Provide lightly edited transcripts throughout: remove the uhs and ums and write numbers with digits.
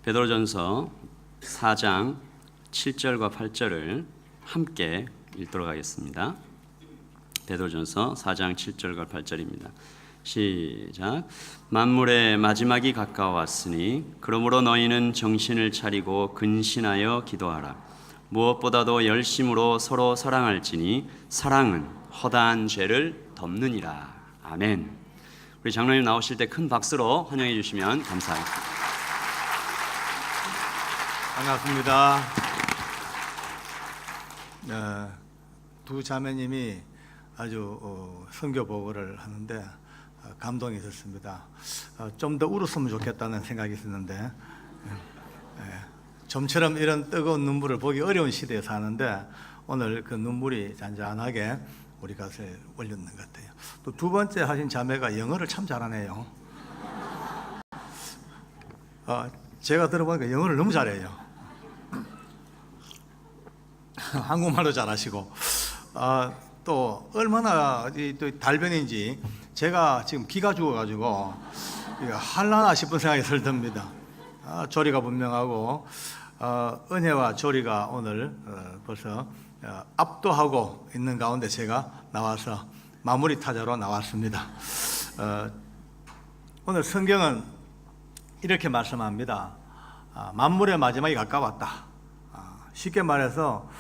베드로전서 4장 7절과 8절을 함께 읽도록 하겠습니다. 베드로전서 4장 7절과 8절입니다. 시작. 만물의 마지막이 가까워왔으니 그러므로 너희는 정신을 차리고 근신하여 기도하라. 무엇보다도 열심으로 서로 사랑할지니 사랑은 허다한 죄를 덮느니라. 아멘. 우리 장로님 나오실 때 큰 박수로 환영해 주시면 감사하겠습니다. 반갑습니다. 두 자매님이 아주 선교 보고를 하는데 감동이 있었습니다. 좀 더 울었으면 좋겠다는 생각이 있었는데 좀처럼 이런 뜨거운 눈물을 보기 어려운 시대에 사는데 오늘 그 눈물이 잔잔하게 우리 가슴에 올렸는 것 같아요. 또 두 번째 하신 자매가 영어를 참 잘하네요. 제가 들어보니까 영어를 너무 잘해요. 한국말도 잘하시고 또 얼마나 또 달변인지 제가 지금 기가 죽어가지고 할라나 싶은 생각이 들듭니다. 조리가 분명하고 은혜와 조리가 오늘 벌써 압도하고 있는 가운데 제가 나와서 마무리 타자로 나왔습니다. 오늘 성경은 이렇게 말씀합니다. 만물의 마지막이 가까웠다. 쉽게 말해서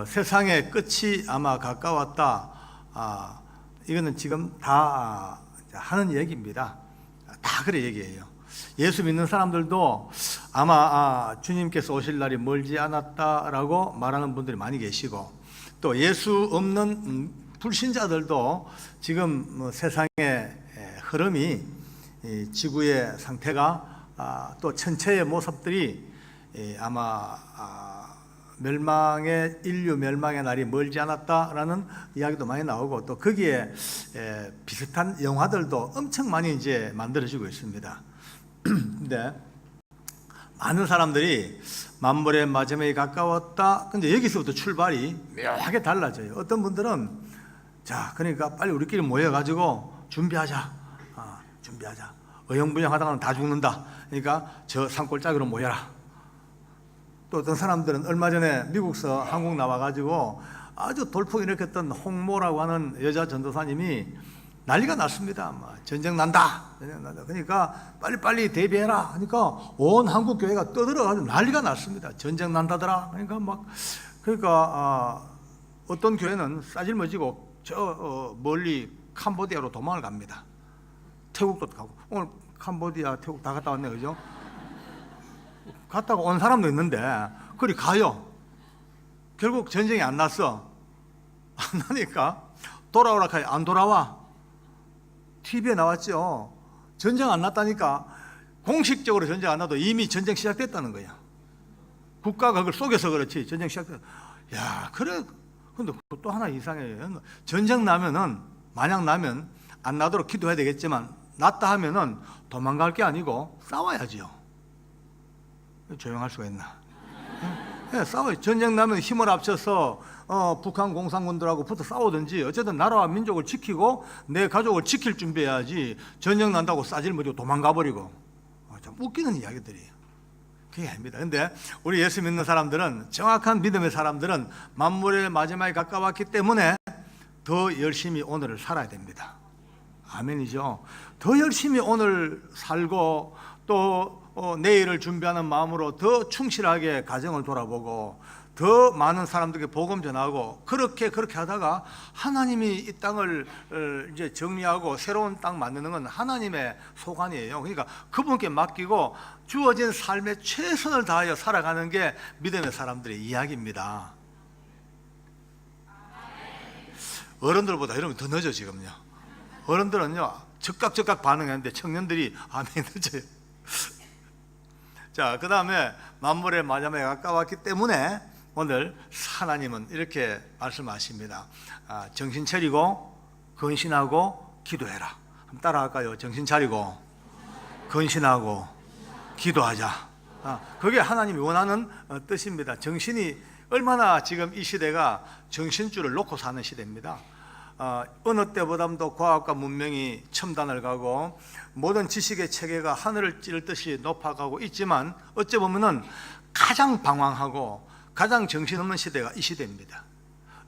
세상의 끝이 아마 가까웠다. 이거는 지금 다 하는 얘기입니다. 다 그래 얘기해요. 예수 믿는 사람들도 아마 주님께서 오실 날이 멀지 않았다라고 말하는 분들이 많이 계시고, 또 예수 없는 불신자들도 지금 세상의 흐름이, 지구의 상태가, 또 천체의 모습들이 아마 인류 멸망의 날이 멀지 않았다라는 이야기도 많이 나오고, 또 거기에 비슷한 영화들도 엄청 많이 이제 만들어지고 있습니다. 근데 많은 사람들이 만물의 마지막이 가까웠다. 근데 여기서부터 출발이 묘하게 달라져요. 어떤 분들은 그러니까 빨리 우리끼리 모여가지고 준비하자. 어영부영하다가는 다 죽는다. 그러니까 저 산골짜기로 모여라. 또 어떤 사람들은 얼마 전에 미국서 한국 나와가지고 아주 돌풍 일으켰던 홍모라고 하는 여자 전도사님이 난리가 났습니다. 전쟁 난다. 그러니까 빨리빨리 대비해라. 그러니까 온 한국 교회가 떠들어가지고 난리가 났습니다. 전쟁 난다더라. 그러니까 어떤 교회는 싸질머지고 저 멀리 캄보디아로 도망을 갑니다. 태국도 가고, 오늘 캄보디아, 태국 다 갔다 왔네, 그죠? 갔다가 온 사람도 있는데 그리 가요. 결국 전쟁이 안 났어. 안 나니까 돌아오라 카이 안 돌아와. TV에 나왔죠. 전쟁 안 났다니까. 공식적으로 전쟁 안 나도 이미 전쟁 시작됐다는 거야. 국가가 그걸 속여서 그렇지 전쟁 시작됐다. 야, 그래. 근데 또 하나 이상해요. 전쟁 나면은, 만약 나면 안 나도록 기도해야 되겠지만, 났다 하면은 도망갈 게 아니고 싸워야지요. 조용할 수가 있나? 싸워요. 전쟁 나면 힘을 합쳐서 북한 공산군들하고 붙어 싸우든지, 어쨌든 나라와 민족을 지키고 내 가족을 지킬 준비해야지. 전쟁 난다고 싸질머리고 도망가버리고. 좀 웃기는 이야기들이에요. 그게 아닙니다. 근데 우리 예수 믿는 사람들은, 정확한 믿음의 사람들은 만물의 마지막에 가까웠기 때문에 더 열심히 오늘을 살아야 됩니다. 아멘이죠. 더 열심히 오늘 살고, 또 내일을 준비하는 마음으로 더 충실하게 가정을 돌아보고, 더 많은 사람들에게 복음 전하고, 그렇게 하다가 하나님이 이 땅을 이제 정리하고 새로운 땅 만드는 건 하나님의 소관이에요. 그러니까 그분께 맡기고 주어진 삶에 최선을 다하여 살아가는 게 믿음의 사람들의 이야기입니다. 어른들보다 여러분 더 늦어 지금요. 어른들은요 즉각 반응하는데 청년들이 아멘 늦어요. 자, 그 다음에 만물의 마지막에 가까웠기 때문에 오늘 하나님은 이렇게 말씀하십니다. 정신 차리고 근신하고 기도해라. 한번 따라할까요? 정신 차리고 근신하고 기도하자. 그게 하나님이 원하는 뜻입니다. 정신이 얼마나 지금 이 시대가 정신줄을 놓고 사는 시대입니다. 어느 때보다도 과학과 문명이 첨단을 가고 모든 지식의 체계가 하늘을 찌를 듯이 높아가고 있지만 어찌 보면은 가장 방황하고 가장 정신없는 시대가 이 시대입니다.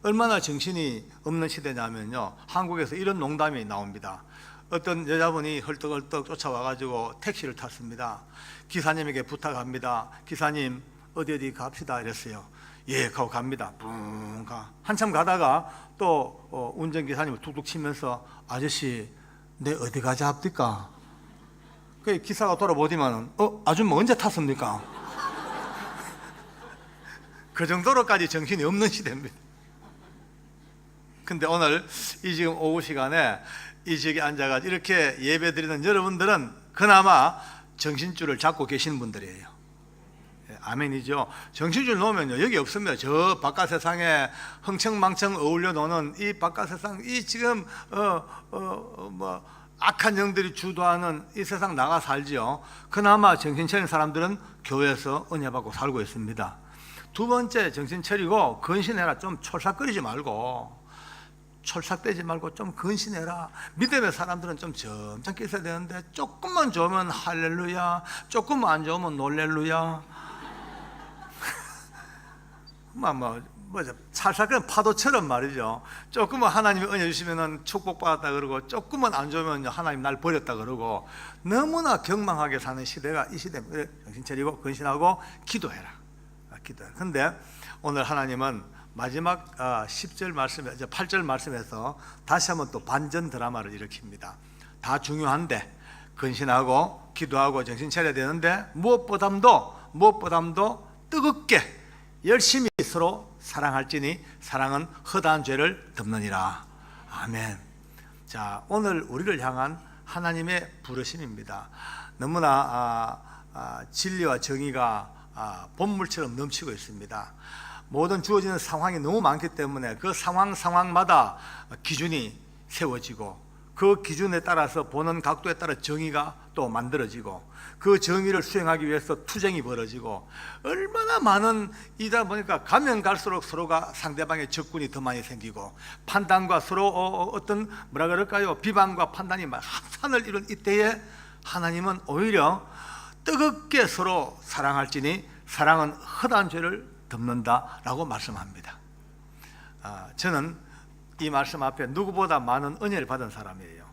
얼마나 정신이 없는 시대냐면요, 한국에서 이런 농담이 나옵니다. 어떤 여자분이 헐떡헐떡 쫓아와가지고 택시를 탔습니다. 기사님에게 부탁합니다. 기사님 어디 갑시다 이랬어요. 예, 가고 갑니다. 뿡 가. 한참 가다가 또 운전기사님을 툭툭 치면서 아저씨 내 어디 가자 합니까? 그 기사가 돌아보더니만은 아줌마 언제 탔습니까? 그 정도로까지 정신이 없는 시대입니다. 근데 오늘 이 지금 오후 시간에 이 지역에 앉아가지고 이렇게 예배 드리는 여러분들은 그나마 정신줄을 잡고 계시는 분들이에요. 아멘이죠. 정신줄 놓으면요 여기 없습니다. 저 바깥 세상에 흥청망청 어울려 노는 이 바깥 세상, 이 지금 뭐 악한 영들이 주도하는 이 세상 나가 살지요. 그나마 정신 차린 사람들은 교회에서 은혜 받고 살고 있습니다. 두 번째, 정신 차리고 근신해라. 좀 촐싹거리지 말고, 촐싹대지 말고 좀 근신해라. 믿음의 사람들은 좀 점잖게 있어야 되는데 조금만 좋으면 할렐루야, 조금만 안 좋으면 놀렐루야. 찰싹거리는 파도처럼 말이죠. 조금만 하나님이 은혜 주시면 축복받았다 그러고, 조금만 안 좋으면 하나님 날 버렸다 그러고, 너무나 경망하게 사는 시대가 이 시대입니다. 정신 차리고 근신하고 기도해라. 기도해라. 근데 오늘 하나님은 마지막 10절 말씀, 8절 말씀에서 다시 한번 또 반전 드라마를 일으킵니다. 다 중요한데 근신하고 기도하고 정신 차려야 되는데 무엇보담도 뜨겁게 열심히 서로 사랑할지니 사랑은 허다한 죄를 덮느니라. 아멘. 자, 오늘 우리를 향한 하나님의 부르심입니다. 너무나 진리와 정의가 본물처럼 넘치고 있습니다. 모든 주어지는 상황이 너무 많기 때문에 그 상황마다 기준이 세워지고, 그 기준에 따라서 보는 각도에 따라 정의가 또 만들어지고, 그 정의를 수행하기 위해서 투쟁이 벌어지고, 얼마나 많은 이다 보니까 가면 갈수록 서로가 상대방의 적군이 더 많이 생기고, 판단과 서로 어떤 뭐라 그럴까요, 비방과 판단이 막 합산을 이룬 이때에 하나님은 오히려 뜨겁게 서로 사랑할지니 사랑은 허다한 죄를 덮는다라고 말씀합니다. 저는 이 말씀 앞에 누구보다 많은 은혜를 받은 사람이에요.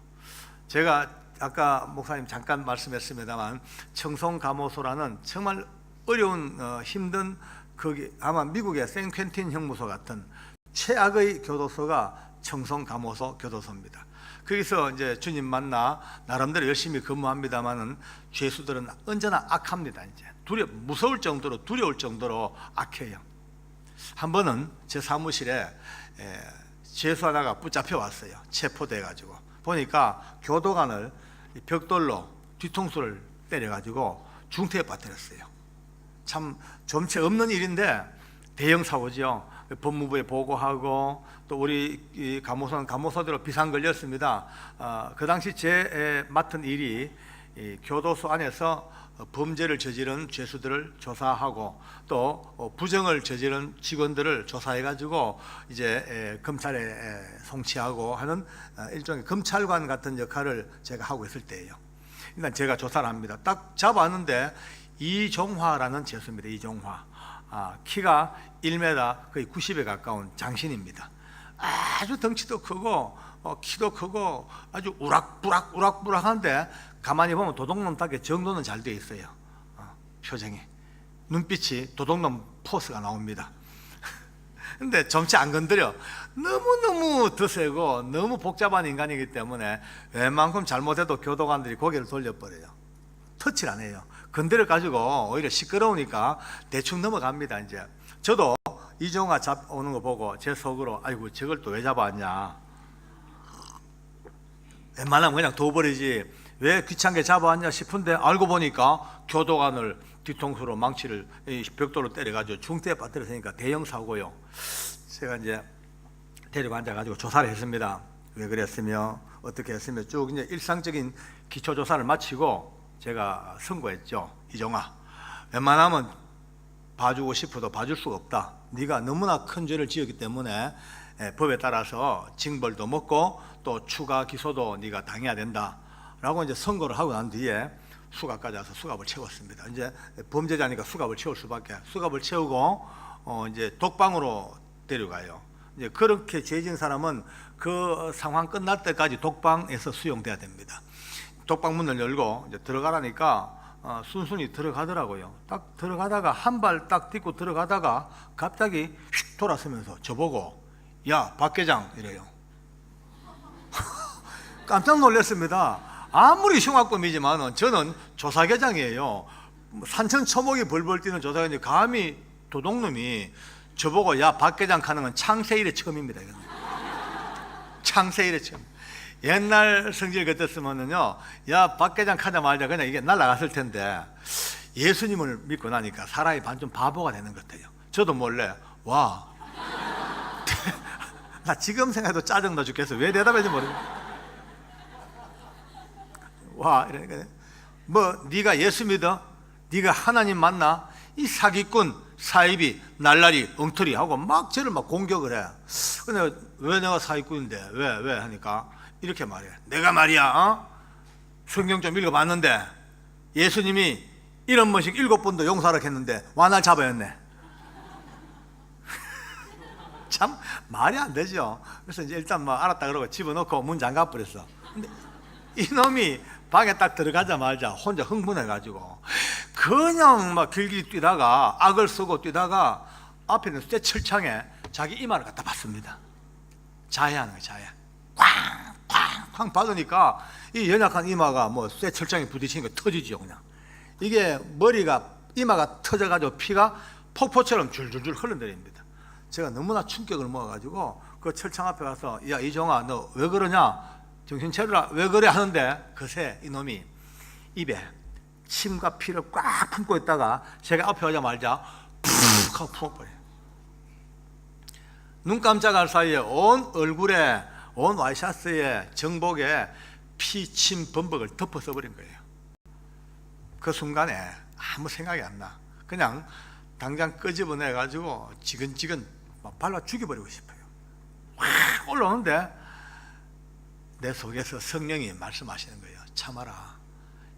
제가 아까 목사님 잠깐 말씀했습니다만, 청송감호소라는 정말 어려운 힘든, 거기 아마 미국의 샌퀸틴 형무소 같은 최악의 교도소가 청송감호소 교도소입니다. 거기서 이제 주님 만나 나름대로 열심히 근무합니다만은 죄수들은 언제나 악합니다. 이제 무서울 정도로, 두려울 정도로 악해요. 한 번은 제 사무실에 죄수하다가 붙잡혀 왔어요. 체포돼 가지고 보니까 교도관을 벽돌로 뒤통수를 때려 가지고 중태에 빠뜨렸어요. 참 좀체 없는 일인데 대형 사고죠. 법무부에 보고하고, 또 우리 감호소는 감호소대로 비상 걸렸습니다. 그 당시 제 맡은 일이 교도소 안에서 범죄를 저지른 죄수들을 조사하고, 또 부정을 저지른 직원들을 조사해 가지고 이제 검찰에 송치하고 하는 일종의 검찰관 같은 역할을 제가 하고 있을 때예요. 일단 제가 조사를 합니다. 딱 잡았는데 이종화라는 죄수입니다. 이종화. 키가 1m 거의 90에 가까운 장신입니다. 아주 덩치도 크고 키도 크고 아주 우락부락한데 가만히 보면 도둑놈답게 정도는 잘 되어 있어요. 표정이, 눈빛이 도둑놈 포스가 나옵니다. 근데 점치 안 건드려. 너무너무 드세고 너무 복잡한 인간이기 때문에 웬만큼 잘못해도 교도관들이 고개를 돌려버려요. 터치를 안 해요. 건드려 가지고 오히려 시끄러우니까 대충 넘어갑니다. 이제 저도 이종화 잡아오는 거 보고 제 속으로, 아이고 저걸 또 왜 잡아왔냐, 웬만하면 그냥 둬버리지 왜 귀찮게 잡아왔냐 싶은데, 알고 보니까 교도관을 뒤통수로 망치를 벽돌로 때려가지고 중대에 빠뜨렸으니까 대형 사고요. 제가 이제 데리고 앉아가지고 조사를 했습니다. 왜 그랬으며 어떻게 했으며 쭉 이제 일상적인 기초 조사를 마치고 제가 선고했죠. 이종아, 웬만하면 봐주고 싶어도 봐줄 수가 없다. 네가 너무나 큰 죄를 지었기 때문에 법에 따라서 징벌도 먹고 또 추가 기소도 네가 당해야 된다라고 이제 선고를 하고 난 뒤에 수갑까지 와서 수갑을 채웠습니다. 이제 범죄자니까 수갑을 채울 수밖에. 수갑을 채우고 이제 독방으로 데려가요. 이제 그렇게 죄진 사람은 그 상황 끝날 때까지 독방에서 수용돼야 됩니다. 독방 문을 열고 이제 들어가라니까 순순히 들어가더라고요. 딱 들어가다가 한 발 딱 딛고 들어가다가 갑자기 휙 돌아서면서 저보고 야 박계장 이래요. 깜짝 놀랐습니다. 아무리 흉악범이지만 저는 조사계장이에요. 산천 초목이 벌벌 뛰는 조사계장이 감히 도둑놈이 저보고 야 박계장 하는 건 창세 이래 처음입니다. 창세 이래 처음. 옛날 성질 같았으면요, 야 박계장 하자마자 그냥 이게 날아갔을 텐데 예수님을 믿고 나니까 사람이 반좀 바보가 되는 것 같아요. 저도 몰래 와. 나 지금 생각해도 짜증나 죽겠어. 왜 대답했는지 모르겠어. 와 이러니까 뭐 네가 예수 믿어? 네가 하나님 만나? 이 사기꾼, 사이비, 날라리, 엉터리 하고 막 저를 막 공격을 해. 근데 왜 내가 사기꾼인데 왜 하니까 이렇게 말해. 내가 말이야 성경 좀 읽어봤는데 예수님이 이런 번씩 7번도 용서하라 했는데 와 날 잡아였네. 참 말이 안 되죠. 그래서 이제 일단 뭐 알았다 그러고 집어넣고 문 잠가 버렸어. 근데 이놈이 방에 딱 들어가자마자 혼자 흥분해가지고 그냥 막 길길이 뛰다가 악을 쓰고 뛰다가 앞에 있는 쇠 철창에 자기 이마를 갖다 받습니다. 자해하는 거예요. 자해. 쾅 받으니까 이 연약한 이마가 뭐 쇠 철창에 부딪히니까 터지죠. 그냥 이게 머리가 이마가 터져가지고 피가 폭포처럼 줄줄줄 흘러내립니다. 제가 너무나 충격을 먹어가지고 그 철창 앞에 가서 야 이종아 너 왜 그러냐, 정신 차려라, 왜 그래 하는데 그새 이놈이 입에 침과 피를 꽉 품고 있다가 제가 앞에 오자마자 푹 하고 풀어버려요. 눈 깜짝할 사이에 온 얼굴에 온 와이셔츠에 정복에 피, 침, 범벅을 덮어 써버린 거예요. 그 순간에 아무 생각이 안 나. 그냥 당장 끄집어내가지고 지근지근 막 발라 죽여버리고 싶어요. 확 올라오는데 내 속에서 성령이 말씀하시는 거예요. 참아라.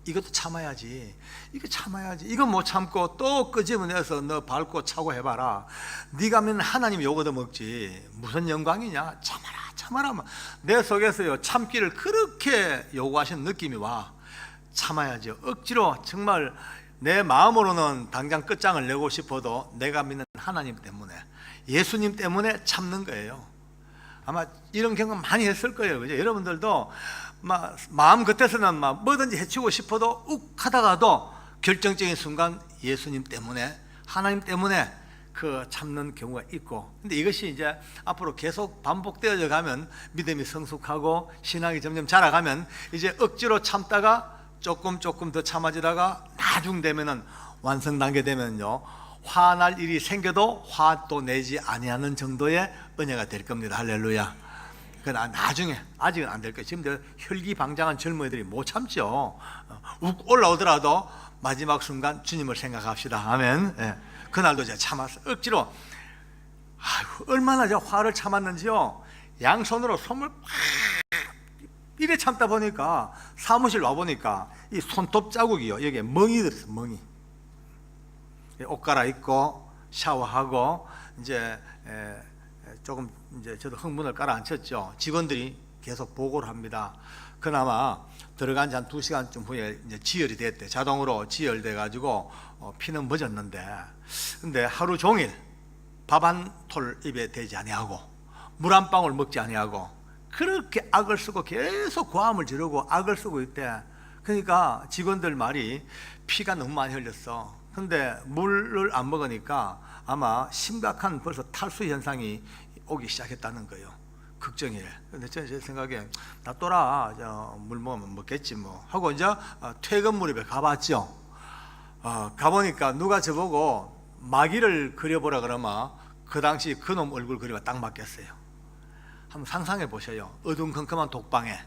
이것도 참아야지. 이거 참아야지. 이거 못 참고 또 끄집어내서 너 밟고 차고 해봐라. 네가 믿는 하나님 요거 얻어먹지. 무슨 영광이냐. 참아라. 내 속에서요 참기를 그렇게 요구하시는 느낌이 와. 참아야죠. 억지로 정말 내 마음으로는 당장 끝장을 내고 싶어도 내가 믿는 하나님 때문에, 예수님 때문에 참는 거예요. 아마 이런 경험 많이 했을 거예요. 그죠? 여러분들도 막 마음 끝에서는 막 뭐든지 해치고 싶어도 욱 하다가도 결정적인 순간 예수님 때문에, 하나님 때문에 그 참는 경우가 있고, 근데 이것이 이제 앞으로 계속 반복되어져 가면 믿음이 성숙하고 신앙이 점점 자라가면 이제 억지로 참다가 조금 더 참아지다가 나중 되면은 완성 단계 되면요 화날 일이 생겨도 화도 내지 아니하는 정도의 은혜가 될 겁니다. 할렐루야. 그건 나중에, 아직은 안 될 거예요. 지금 혈기방장한 젊은이들이 못 참죠. 욱 올라오더라도 마지막 순간 주님을 생각합시다. 아멘. 예. 그날도 제가 참았어요. 억지로. 아이고, 얼마나 제가 화를 참았는지요. 양손으로 손을 이래 참다 보니까 사무실 와보니까 이 손톱 자국이요 여기에 멍이 들었어요. 멍이. 옷 갈아입고 샤워하고 이제 조금 이제 저도 흥분을 깔아앉혔죠. 직원들이 계속 보고를 합니다. 그나마 들어간 지 한 2시간쯤 후에 이제 지혈이 됐대. 자동으로 지혈돼 가지고 피는 멎었는데, 근데 하루 종일 밥 한 톨 입에 대지 아니하고 물 한 방울 먹지 아니하고 그렇게 악을 쓰고 계속 고함을 지르고 악을 쓰고 있대. 그러니까 직원들 말이 피가 너무 많이 흘렸어. 근데 물을 안 먹으니까 아마 심각한 벌써 탈수 현상이 오기 시작했다는 거예요. 걱정이래. 근데 제 생각에 놔둬라, 물 먹으면 먹겠지 뭐 하고 이제 퇴근 무렵에 가봤죠. 가보니까 누가 저보고 마귀를 그려보라 그러면 그 당시 그놈 얼굴 그리가 딱 맞겠어요. 한번 상상해 보세요. 어두컴컴한 독방에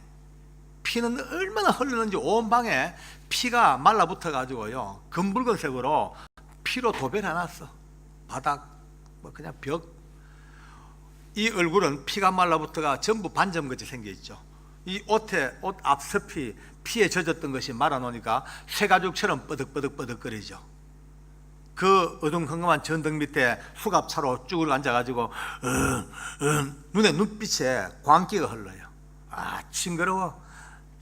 피는 얼마나 흐르는지 온 방에 피가 말라붙어 가지고요 검붉은색으로 피로 도배를 해놨어. 바닥 뭐 그냥 벽. 이 얼굴은 피가 말라붙어가 전부 반점같이 생겨 있죠. 이 옷에 옷 앞섭이 피에 젖었던 것이 말아놓으니까 쇠가죽처럼 뻐득뻐득뻐득거리죠. 그 어둠컴컴한 전등 밑에 수갑차로 쭉 앉아가지고 눈에 눈빛에 광기가 흘러요. 아, 징그러워.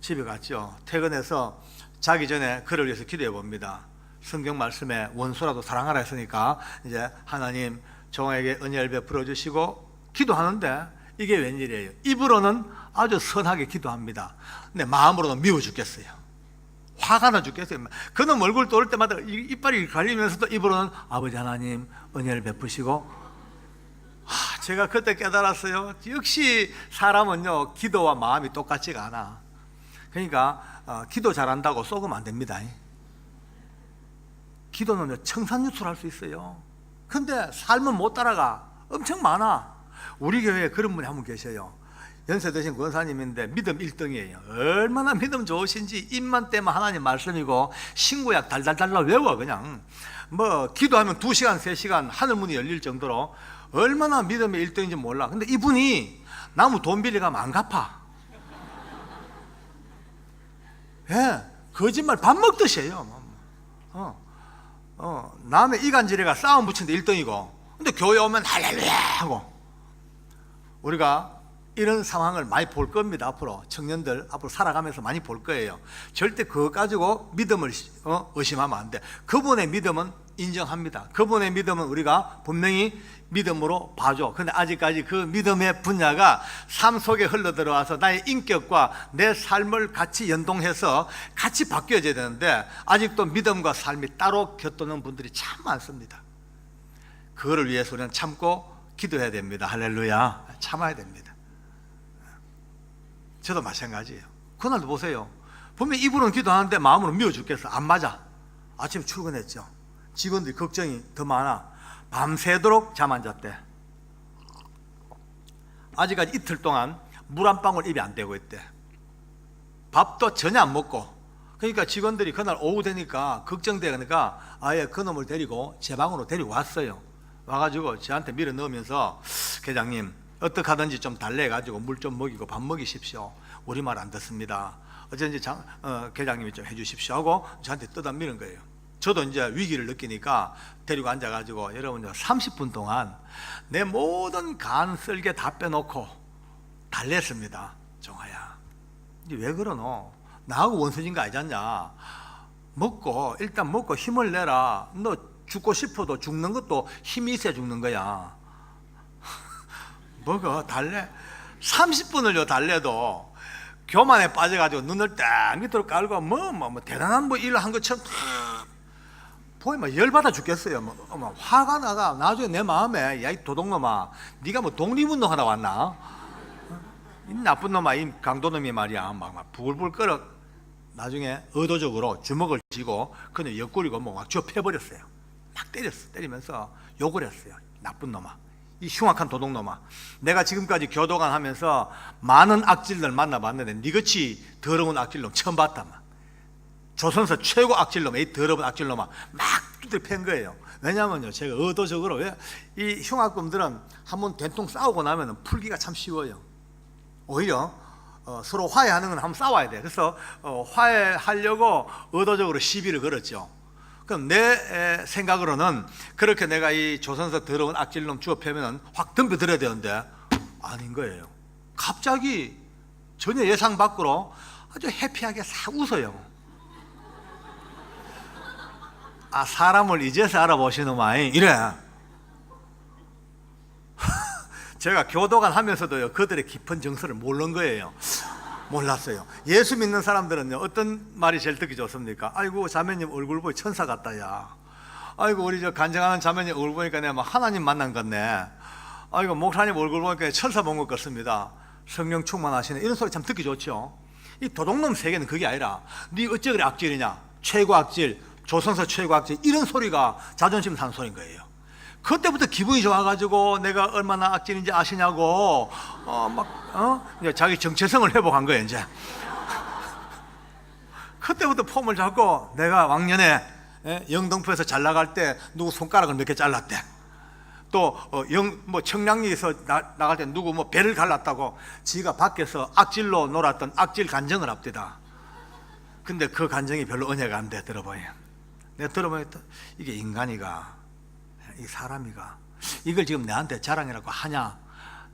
집에 갔죠. 퇴근해서 자기 전에 그를 위해서 기도해 봅니다. 성경 말씀에 원수라도 사랑하라 했으니까 이제 하나님 종에게 은혜를 베풀어 주시고 기도하는데 이게 웬일이에요. 입으로는 아주 선하게 기도합니다. 근데 마음으로는 미워 죽겠어요. 화가 나 죽겠어요. 그놈 얼굴 떠올 때마다 이빨이 갈리면서도 입으로는 아버지 하나님 은혜를 베푸시고. 제가 그때 깨달았어요. 역시 사람은요 기도와 마음이 똑같지가 않아. 그러니까 기도 잘한다고 쏘으면 안 됩니다. 기도는 청산유수를 할 수 있어요. 근데 삶은 못 따라가. 엄청 많아. 우리 교회에 그런 분이 한 분 계셔요. 연세 드신 권사님인데 믿음 1등이에요. 얼마나 믿음 좋으신지 입만 떼면 하나님 말씀이고 신구약 달달달달 외워. 그냥 뭐 기도하면 2시간 3시간 하늘문이 열릴 정도로 얼마나 믿음의 1등인지 몰라. 근데 이분이 나무 돈 빌려가면 안 갚아. 예, 거짓말 밥 먹듯이 해요. 남의 이간질에가 싸움 붙이는데 1등이고 근데 교회 오면 할렐루야 하고. 우리가 이런 상황을 많이 볼 겁니다. 앞으로 청년들 앞으로 살아가면서 많이 볼 거예요. 절대 그거 가지고 믿음을 의심하면 안 돼. 그분의 믿음은 인정합니다. 그분의 믿음은 우리가 분명히 믿음으로 봐줘. 근데 아직까지 그 믿음의 분야가 삶 속에 흘러들어와서 나의 인격과 내 삶을 같이 연동해서 같이 바뀌어져야 되는데 아직도 믿음과 삶이 따로 곁도는 분들이 참 많습니다. 그거를 위해서 우리는 참고 기도해야 됩니다. 할렐루야. 참아야 됩니다. 저도 마찬가지예요. 그날도 보세요. 분명히 입으로는 기도하는데 마음으로 미워 죽겠어. 안 맞아. 아침에 출근했죠. 직원들이 걱정이 더 많아. 밤새도록 잠 안 잤대. 아직까지 이틀 동안 물 한 방울 입에 안 대고 있대. 밥도 전혀 안 먹고. 그러니까 직원들이 그날 오후 되니까 걱정되니까 아예 그놈을 데리고 제 방으로 데리고 왔어요. 와가지고 저한테 밀어 넣으면서 계장님 어떻게 하든지 좀 달래가지고 물 좀 먹이고 밥 먹이십시오. 우리 말 안 듣습니다. 어쩐지 계장님이 좀 해주십시오 하고 저한테 뜯어 미는 거예요. 저도 이제 위기를 느끼니까 데리고 앉아가지고 여러분 30분 동안 내 모든 간 쓸개 다 빼놓고 달랬습니다. 종아야, 왜 그러노? 나하고 원수진 거 아니잖냐. 먹고 일단 먹고 힘을 내라. 너 죽고 싶어도 죽는 것도 힘이 있어야 죽는 거야. 먹어 달래. 30분을요 달래도 교만에 빠져가지고 눈을 딱 밑으로 깔고 뭐 대단한 뭐 일을 한 것처럼 보이면 열받아 죽겠어요. 뭐 화가 나가. 나중에 내 마음에 야 이 도둑놈아, 네가 뭐 독립운동 하러 왔나? 이 나쁜 놈아, 이 강도놈이 말이야. 막 부글부글 끓어. 나중에 의도적으로 주먹을 쥐고 그냥 옆구리고 막 쥐어 패버렸어요. 막 때렸어. 때리면서 욕을 했어요. 나쁜 놈아, 이 흉악한 도둑놈아. 내가 지금까지 교도관 하면서 많은 악질들 만나봤는데 니같이 더러운 악질놈 처음 봤다만. 조선서 최고 악질놈, 이 더러운 악질놈아 막 두드려 팬 거예요. 왜냐면요, 제가 의도적으로 이 흉악범들은 한번 된통 싸우고 나면 풀기가 참 쉬워요. 오히려 서로 화해하는 건 한번 싸워야 돼. 그래서 화해하려고 의도적으로 시비를 걸었죠. 그럼 내 생각으로는 그렇게 내가 이 조선서 더러운 악질놈 주워 패면 확 덤벼들어야 되는데 아닌 거예요. 갑자기 전혀 예상 밖으로 아주 해피하게 싹 웃어요. 아, 사람을 이제서 알아보시는마이 이래. 제가 교도관 하면서도요 그들의 깊은 정서를 모르는 거예요. 몰랐어요. 예수 믿는 사람들은요 어떤 말이 제일 듣기 좋습니까? 아이고 자매님 얼굴 보니 천사 같다. 야, 아이고 우리 저 간증하는 자매님 얼굴 보니까 내가 막 하나님 만난 것 같네. 아이고 목사님 얼굴 보니까 천사 본 것 같습니다. 성령 충만하시네. 이런 소리 참 듣기 좋죠. 이 도둑놈 세계는 그게 아니라 네 어째 그래 악질이냐, 최고 악질, 조선서 최고 악질, 이런 소리가 자존심 사는 소리인 거예요. 그때부터 기분이 좋아가지고 내가 얼마나 악질인지 아시냐고 이제 자기 정체성을 회복한 거예요. 이제 그때부터 폼을 잡고 내가 왕년에 영등포에서 잘 나갈 때 누구 손가락을 몇 개 잘랐대. 또 청량리에서 나갈 때 누구 뭐 배를 갈랐다고 지가 밖에서 악질로 놀았던 악질 간정을 합디다. 근데 그 간정이 별로 은혜가 안 돼. 들어봐요. 내가 들어보니까 이게 인간이가, 이 사람이가 이걸 지금 내한테 자랑이라고 하냐.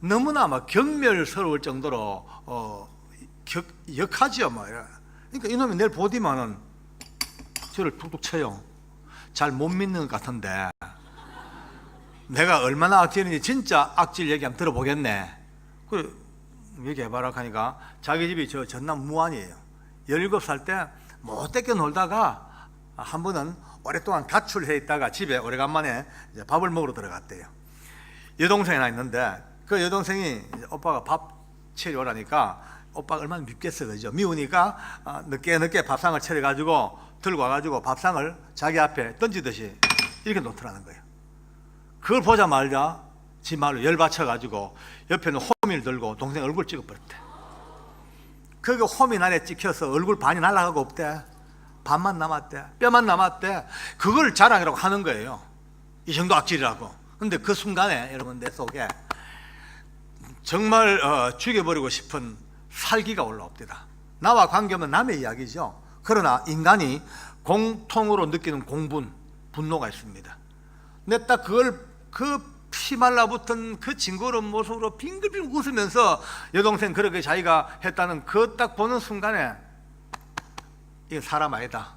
너무나 막 경멸스러울 정도로 역하지요. 뭐. 그러니까 이놈이 내일 보디만은 저를 툭툭 쳐요. 잘 못 믿는 것 같은데 내가 얼마나 악질인지 진짜 악질 얘기 한번 들어보겠네. 그래 얘기해봐라 하니까 자기 집이 저 전남 무안이에요. 17살 때 못되게 놀다가 한 번은 오랫동안 가출해 있다가 집에 오래간만에 이제 밥을 먹으러 들어갔대요. 여동생이 하나 있는데 그 여동생이 이제 오빠가 밥 차려 오라니까 오빠가 얼마나 밉겠어. 그죠? 미우니까 늦게 밥상을 차려가지고 들고 와가지고 밥상을 자기 앞에 던지듯이 이렇게 놓더라는 거예요. 그걸 보자마자 지 말로 열받쳐가지고 옆에는 호미를 들고 동생 얼굴 찍어버렸대. 그게 호미 날에 찍혀서 얼굴 반이 날아가고 없대. 반만 남았대. 뼈만 남았대. 그걸 자랑이라고 하는 거예요. 이 정도 악질이라고. 근데 그 순간에 여러분 내 속에 정말 죽여버리고 싶은 살기가 올라옵니다. 나와 관계없는 남의 이야기죠. 그러나 인간이 공통으로 느끼는 공분, 분노가 있습니다. 근데 딱 그걸 그 피 말라붙은 그 징그러운 모습으로 빙글빙글 웃으면서 여동생 그렇게 자기가 했다는 그 딱 보는 순간에 이건 사람 아니다.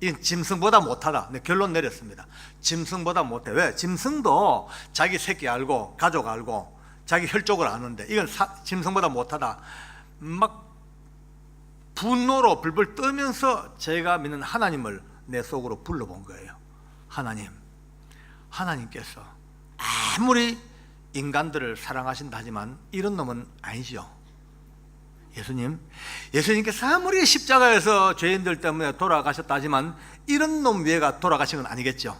이건 짐승보다 못하다. 네, 결론 내렸습니다. 짐승보다 못해. 왜? 짐승도 자기 새끼 알고 가족 알고 자기 혈족을 아는데 이건 짐승보다 못하다. 막 분노로 불불 떠면서 제가 믿는 하나님을 내 속으로 불러본 거예요. 하나님께서 아무리 인간들을 사랑하신다 하지만 이런 놈은 아니죠. 예수님께서 아무리 십자가에서 죄인들 때문에 돌아가셨다 하지만 이런 놈 위에가 돌아가신 건 아니겠죠.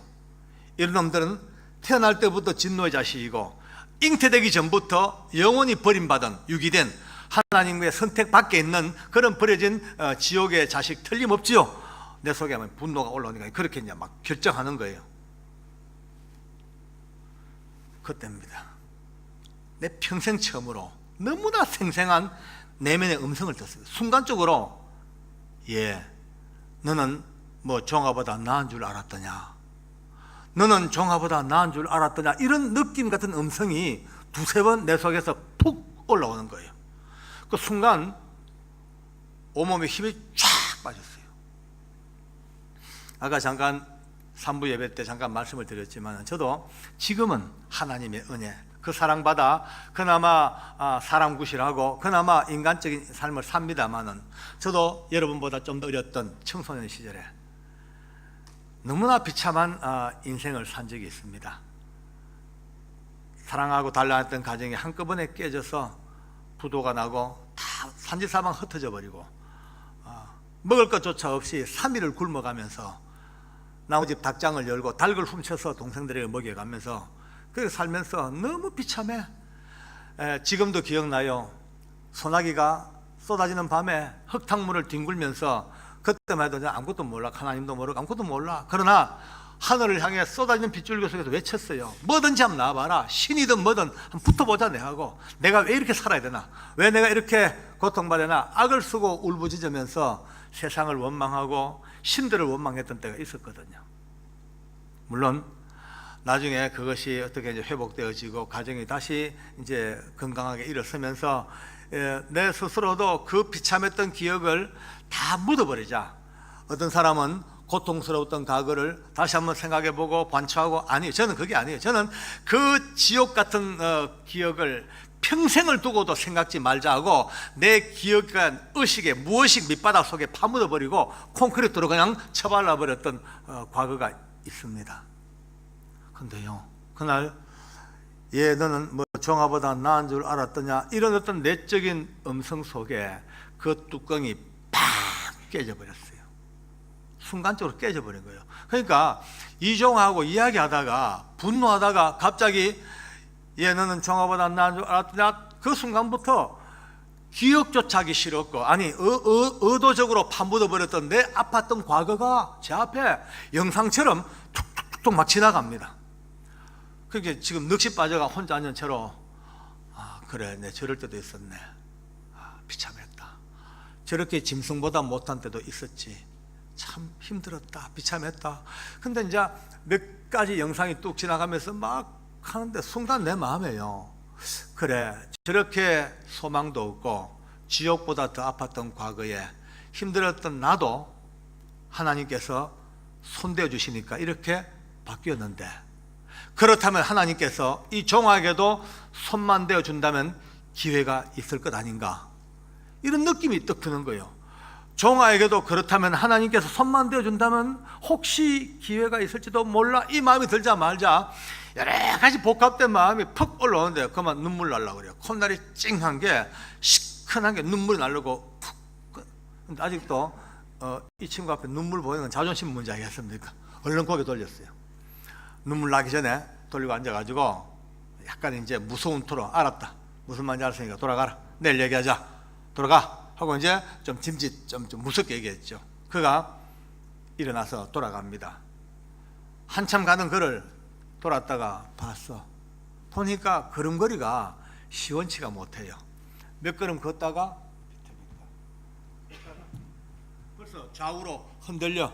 이런 놈들은 태어날 때부터 진노의 자식이고 잉태되기 전부터 영원히 버림받은 유기된 하나님의 선택 밖에 있는 그런 버려진 지옥의 자식 틀림없지요. 내 속에 분노가 올라오니까 그렇게 이제 막 결정하는 거예요. 그때입니다. 내 평생 처음으로 너무나 생생한 내면의 음성을 듣습니다. 순간적으로 너는 뭐 종아보다 나은 줄 알았더냐, 너는 종아보다 나은 줄 알았더냐, 이런 느낌 같은 음성이 두세 번 내 속에서 푹 올라오는 거예요. 그 순간 온몸에 힘이 쫙 빠졌어요. 아까 잠깐 3부 예배 때 잠깐 말씀을 드렸지만 저도 지금은 하나님의 은혜, 그 사랑받아 그나마 사람 구실하고 그나마 인간적인 삶을 삽니다마는 저도 여러분보다 좀 더 어렸던 청소년 시절에 너무나 비참한 인생을 산 적이 있습니다. 사랑하고 달라했던 가정이 한꺼번에 깨져서 부도가 나고 다 산지사방 흩어져 버리고 먹을 것조차 없이 3일을 굶어가면서 나무집 닭장을 열고 닭을 훔쳐서 동생들에게 먹여가면서 그렇게 살면서 너무 비참해. 지금도 기억나요. 소나기가 쏟아지는 밤에 흙탕물을 뒹굴면서 그때만 해도 아무것도 몰라. 하나님도 모르고 아무것도 몰라. 그러나 하늘을 향해 쏟아지는 빗줄기 속에서 외쳤어요. 뭐든지 한번 나와봐라. 신이든 뭐든 한번 붙어보자. 내하고 내가 왜 이렇게 살아야 되나, 왜 내가 이렇게 고통받으나. 악을 쓰고 울부짖으면서 세상을 원망하고 신들을 원망했던 때가 있었거든요. 물론 나중에 그것이 어떻게 이제 회복되어지고 가정이 다시 이제 건강하게 일어서면서 내 스스로도 그 비참했던 기억을 다 묻어버리자. 어떤 사람은 고통스러웠던 과거를 다시 한번 생각해보고 관찰하고, 아니에요. 저는 그게 아니에요. 저는 그 지옥 같은 기억을 평생을 두고도 생각지 말자 하고 내 기억과 의식에 무의식 밑바닥 속에 파묻어버리고 콘크리트로 그냥 쳐발라버렸던 과거가 있습니다. 근데요, 그날 너는 뭐 종아보다 나은 줄 알았더냐, 이런 어떤 내적인 음성 속에 그 뚜껑이 팍 깨져버렸어요. 순간적으로 깨져버린 거예요. 그러니까 이종하고 이야기하다가 분노하다가 갑자기 너는 종아보다 나은 줄 알았더냐, 그 순간부터 기억조차 하기 싫었고, 아니 의도적으로 파묻어버렸던 내 아팠던 과거가 제 앞에 영상처럼 툭툭툭 막 지나갑니다. 그게 지금 넋이 빠져가 혼자 앉은 채로 그래 내 저럴 때도 있었네. 비참했다. 저렇게 짐승보다 못한 때도 있었지. 참 힘들었다. 비참했다. 근데 이제 몇 가지 영상이 뚝 지나가면서 막 하는데 순간 내 마음에요. 그래 저렇게 소망도 없고 지옥보다 더 아팠던 과거에 힘들었던 나도 하나님께서 손대어 주시니까 이렇게 바뀌었는데, 그렇다면 하나님께서 이 종아에게도 손만 대어 준다면 기회가 있을 것 아닌가, 이런 느낌이 떡 드는 거예요. 종아에게도 그렇다면 하나님께서 손만 대어 준다면 혹시 기회가 있을지도 몰라, 이 마음이 들자 말자 여러 가지 복합된 마음이 퍽 올라오는데 그만 눈물 날라고 그래요. 콧날이 찡한 게 시큰한 게 눈물이 나려고 푹. 근데 아직도 이 친구 앞에 눈물 보이는 건 자존심 문제 아니겠습니까? 얼른 고개 돌렸어요. 눈물 나기 전에 돌리고 앉아가지고 약간 이제 무서운 토로, 알았다, 무슨 말인지 알았으니까 돌아가라, 내일 얘기하자, 돌아가 하고 이제 좀 짐짓 좀 무섭게 얘기했죠. 그가 일어나서 돌아갑니다. 한참 가는 그를 돌았다가 봤어. 보니까 걸음걸이가 시원치가 못해요. 몇 걸음 걷다가 벌써 좌우로 흔들려.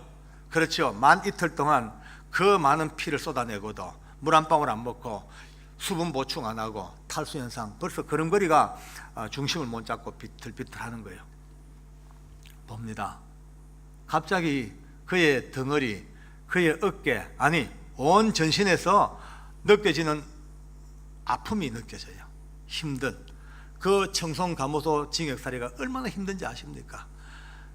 그렇죠. 만 이틀 동안 그 많은 피를 쏟아내고도 물 한 방울 안 먹고 수분 보충 안 하고 탈수 현상, 벌써 걸음걸이가 중심을 못 잡고 비틀비틀 하는 거예요. 봅니다. 갑자기 그의 덩어리, 그의 어깨, 아니 온 전신에서 느껴지는 아픔이 느껴져요. 힘든 그 청송감호소 징역살이가 얼마나 힘든지 아십니까?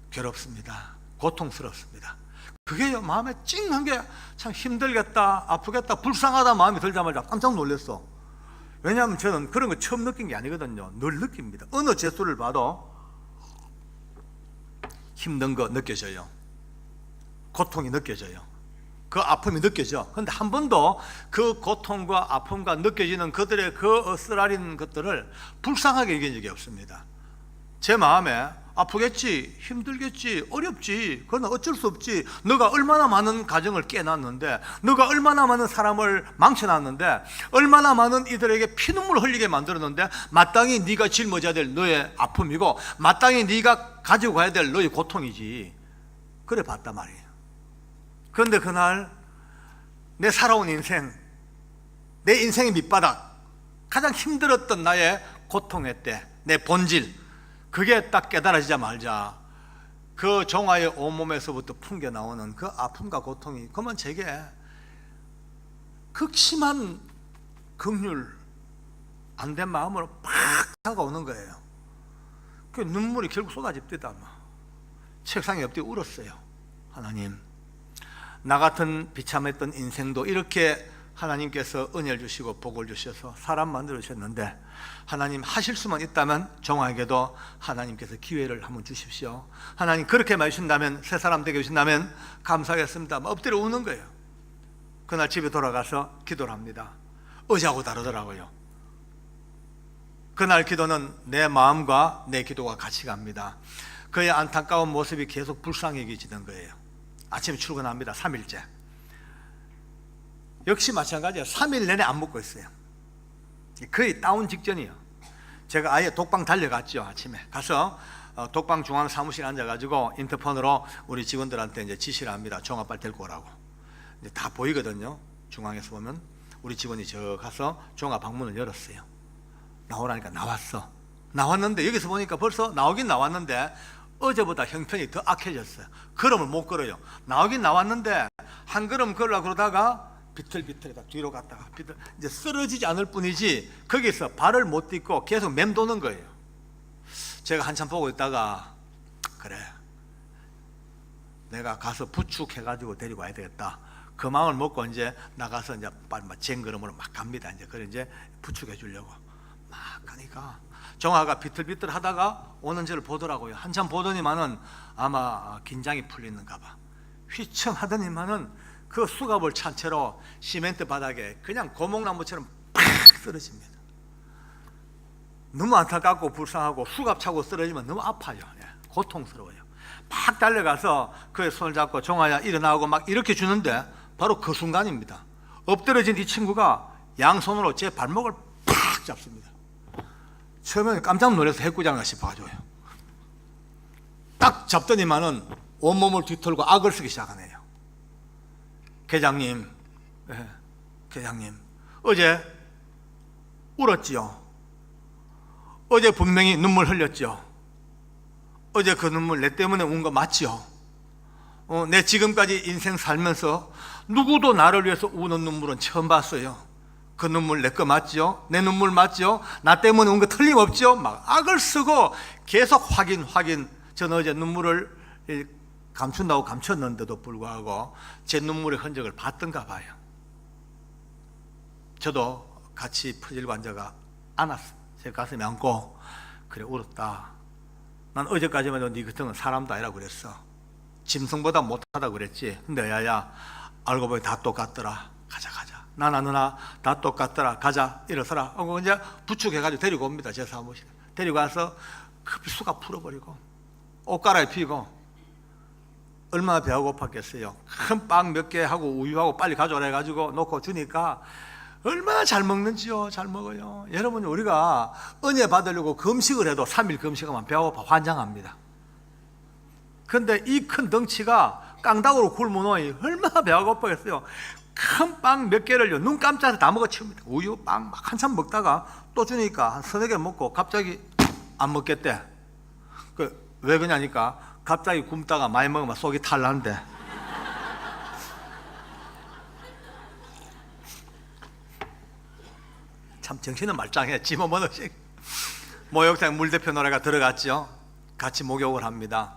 괴롭습니다. 고통스럽습니다. 그게 마음에 찡한 게 참 힘들겠다, 아프겠다, 불쌍하다 마음이 들자마자 깜짝 놀랐어. 왜냐하면 저는 그런 거 처음 느낀 게 아니거든요. 늘 느낍니다. 어느 제수를 봐도 힘든 거 느껴져요. 고통이 느껴져요. 그 아픔이 느껴져. 그런데 한 번도 그 고통과 아픔과 느껴지는 그들의 그 쓰라린 것들을 불쌍하게 여긴 적이 없습니다. 제 마음에 아프겠지, 힘들겠지, 어렵지, 그러나 어쩔 수 없지. 너가 얼마나 많은 가정을 깨놨는데, 너가 얼마나 많은 사람을 망쳐놨는데, 얼마나 많은 이들에게 피눈물 흘리게 만들었는데, 마땅히 네가 짊어져야 될 너의 아픔이고 마땅히 네가 가지고 가야 될 너의 고통이지. 그래 봤단 말이에요. 그런데 그날 내 살아온 인생, 내 인생의 밑바닥, 가장 힘들었던 나의 고통의 때, 내 본질, 그게 딱 깨달아지자마자 그 종아의 온몸에서부터 풍겨 나오는 그 아픔과 고통이, 그러면 제게 극심한 긍휼 안 된 마음으로 팍 다가오는 거예요. 그 눈물이 결국 쏟아집니다. 책상에 엎드려 울었어요. 하나님, 나 같은 비참했던 인생도 이렇게 하나님께서 은혜를 주시고 복을 주셔서 사람 만들어 주셨는데, 하나님 하실 수만 있다면 종아에게도 하나님께서 기회를 한번 주십시오. 하나님 그렇게 말씀하신다면, 새 사람 되게 해주신다면 감사하겠습니다. 엎드려 우는 거예요. 그날 집에 돌아가서 기도를 합니다. 어제하고 다르더라고요. 그날 기도는 내 마음과 내 기도가 같이 갑니다. 그의 안타까운 모습이 계속 불쌍히 여겨지는 거예요. 아침에 출근합니다. 3일째. 역시 마찬가지예요. 3일 내내 안 먹고 있어요. 거의 다운 직전이에요. 제가 아예 독방 달려갔죠. 아침에 가서 독방 중앙 사무실에 앉아가지고 인터폰으로 우리 직원들한테 이제 지시를 합니다. 종아 빨리 데리고 오라고. 이제 다 보이거든요. 중앙에서 보면 우리 직원이 저 가서 종아 방문을 열었어요. 나오라니까 나왔어. 나왔는데 여기서 보니까 벌써 나오긴 나왔는데 어제보다 형편이 더 악해졌어요. 걸음을 못 걸어요. 나오긴 나왔는데 한 걸음 걸으려고 그러다가 비틀비틀하다 뒤로 갔다가 이제 쓰러지지 않을 뿐이지 거기서 발을 못 딛고 계속 맴도는 거예요. 제가 한참 보고 있다가, 그래, 내가 가서 부축해가지고 데리고 와야 되겠다. 그 마음을 먹고 이제 나가서 이제 쟁걸음으로 막 갑니다. 이제 그래 이제 부축해 주려고 막 가니까 종아가 비틀비틀 하다가 오는 저를 보더라고요. 한참 보더니만은 아마 긴장이 풀리는가 봐. 휘청하더니만은 그 수갑을 찬 채로 시멘트 바닥에 그냥 고목나무처럼 팍 쓰러집니다. 너무 안타깝고 불쌍하고 수갑 차고 쓰러지면 너무 아파요. 고통스러워요. 막 달려가서 그의 손을 잡고 종아야 일어나고 막 이렇게 주는데 바로 그 순간입니다. 엎드려진 이 친구가 양손으로 제 발목을 팍 잡습니다. 처음에는 깜짝 놀라서 해꾸장가 싶어가지고요. 딱 잡더니만은 온몸을 뒤틀고 악을 쓰기 시작하네요. 계장님, 계장님, 어제 울었지요. 어제 분명히 눈물 흘렸죠. 어제 그 눈물 내 때문에 운 거 맞지요. 내 지금까지 인생 살면서 누구도 나를 위해서 우는 눈물은 처음 봤어요. 그 눈물 내 거 맞죠? 내 눈물 맞죠? 나 때문에 온 거 틀림없죠? 막 악을 쓰고 계속 확인. 저는 어제 눈물을 감춘다고 감췄는데도 불구하고 제 눈물의 흔적을 봤던가 봐요. 저도 같이 퍼질고 앉아가 안았어. 제 가슴에 안고 그래 울었다. 난 어제까지만 해도 네 같은 건 사람도 아니라고 그랬어. 짐승보다 못하다고 그랬지. 근데 야야 알고 보니 다 똑같더라. 가자. 나나 누나 다 똑같더라. 가자 일어서라. 이제 부축해가지고 데리고 옵니다. 제 사무실 데리고 와서 급히 수갑 풀어버리고 옷 갈아입히고 얼마나 배가 고팠겠어요. 큰 빵 몇 개 하고 우유하고 빨리 가져오라 해가지고 놓고 주니까 얼마나 잘 먹는지요. 잘 먹어요. 여러분 우리가 은혜 받으려고 금식을 해도 3일 금식하면 배가 고파 환장합니다. 근데 이 큰 덩치가 깡다구로 굶어 놓으니 얼마나 배가 고파겠어요. 큰 빵 몇 개를요 눈 깜짝해서 다 먹어치웁니다. 우유 빵 막 한참 먹다가 또 주니까 한 서너 개 먹고 갑자기 안 먹겠대. 왜 그러냐니까 갑자기 굶다가 많이 먹으면 속이 탈난대. 참 정신은 말짱해. 집어먹어씩 목욕탕 물 대표 노래가 들어갔죠. 같이 목욕을 합니다.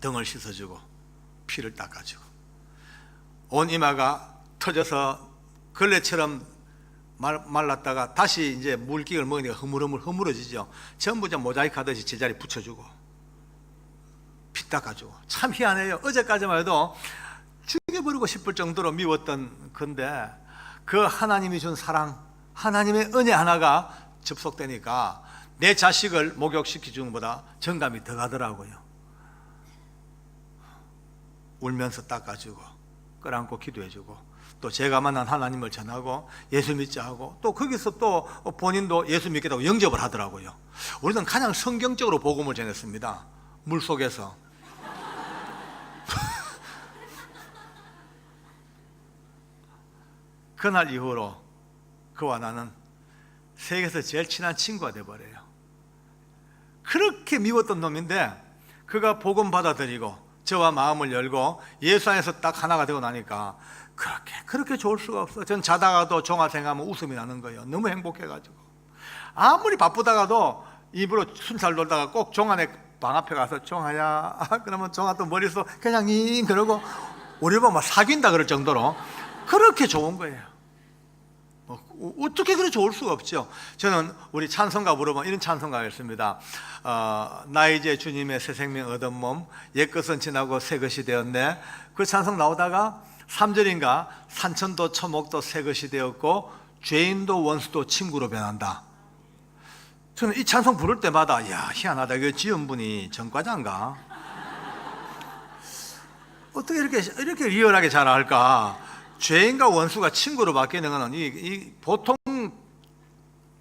등을 씻어주고 피를 닦아주고 온 이마가 터져서 걸레처럼 말랐다가 다시 이제 물기를 먹으니까 허물어지죠. 전부 다 모자이크 하듯이 제자리 붙여주고 피 닦아주고 참 희한해요. 어제까지만 해도 죽여버리고 싶을 정도로 미웠던 건데 그 하나님이 준 사랑, 하나님의 은혜 하나가 접속되니까 내 자식을 목욕시키주는 것보다 정감이 더 가더라고요. 울면서 닦아주고 끌어안고 기도해주고 또 제가 만난 하나님을 전하고 예수 믿자 하고 또 거기서 또 본인도 예수 믿겠다고 영접을 하더라고요. 우리는 가장 성경적으로 복음을 전했습니다. 물속에서 그날 이후로 그와 나는 세계에서 제일 친한 친구가 돼버려요. 그렇게 미웠던 놈인데 그가 복음 받아들이고 저와 마음을 열고 예수 안에서 딱 하나가 되고 나니까 그렇게 좋을 수가 없어. 전 자다가도 종아 생각하면 웃음이 나는 거예요. 너무 행복해가지고 아무리 바쁘다가도 입으로 순살 놀다가 꼭 종아네 방 앞에 가서 종아야 그러면 종아 또 머리서 그냥 그러고 우리 보면 사귄다 그럴 정도로 그렇게 좋은 거예요. 어떻게 그렇게 좋을 수가 없죠. 저는 우리 찬송가 부르면 이런 찬송가가 있습니다. 나 이제 주님의 새 생명 얻은 몸 옛것은 지나고 새 것이 되었네. 그 찬송 나오다가 3절인가 산천도 초목도 새 것이 되었고 죄인도 원수도 친구로 변한다. 저는 이 찬송 부를 때마다 야 희한하다. 이거 지은 분이 전과자인가? 어떻게 이렇게 리얼하게 잘 할까? 죄인과 원수가 친구로 바뀌는 것은 이 보통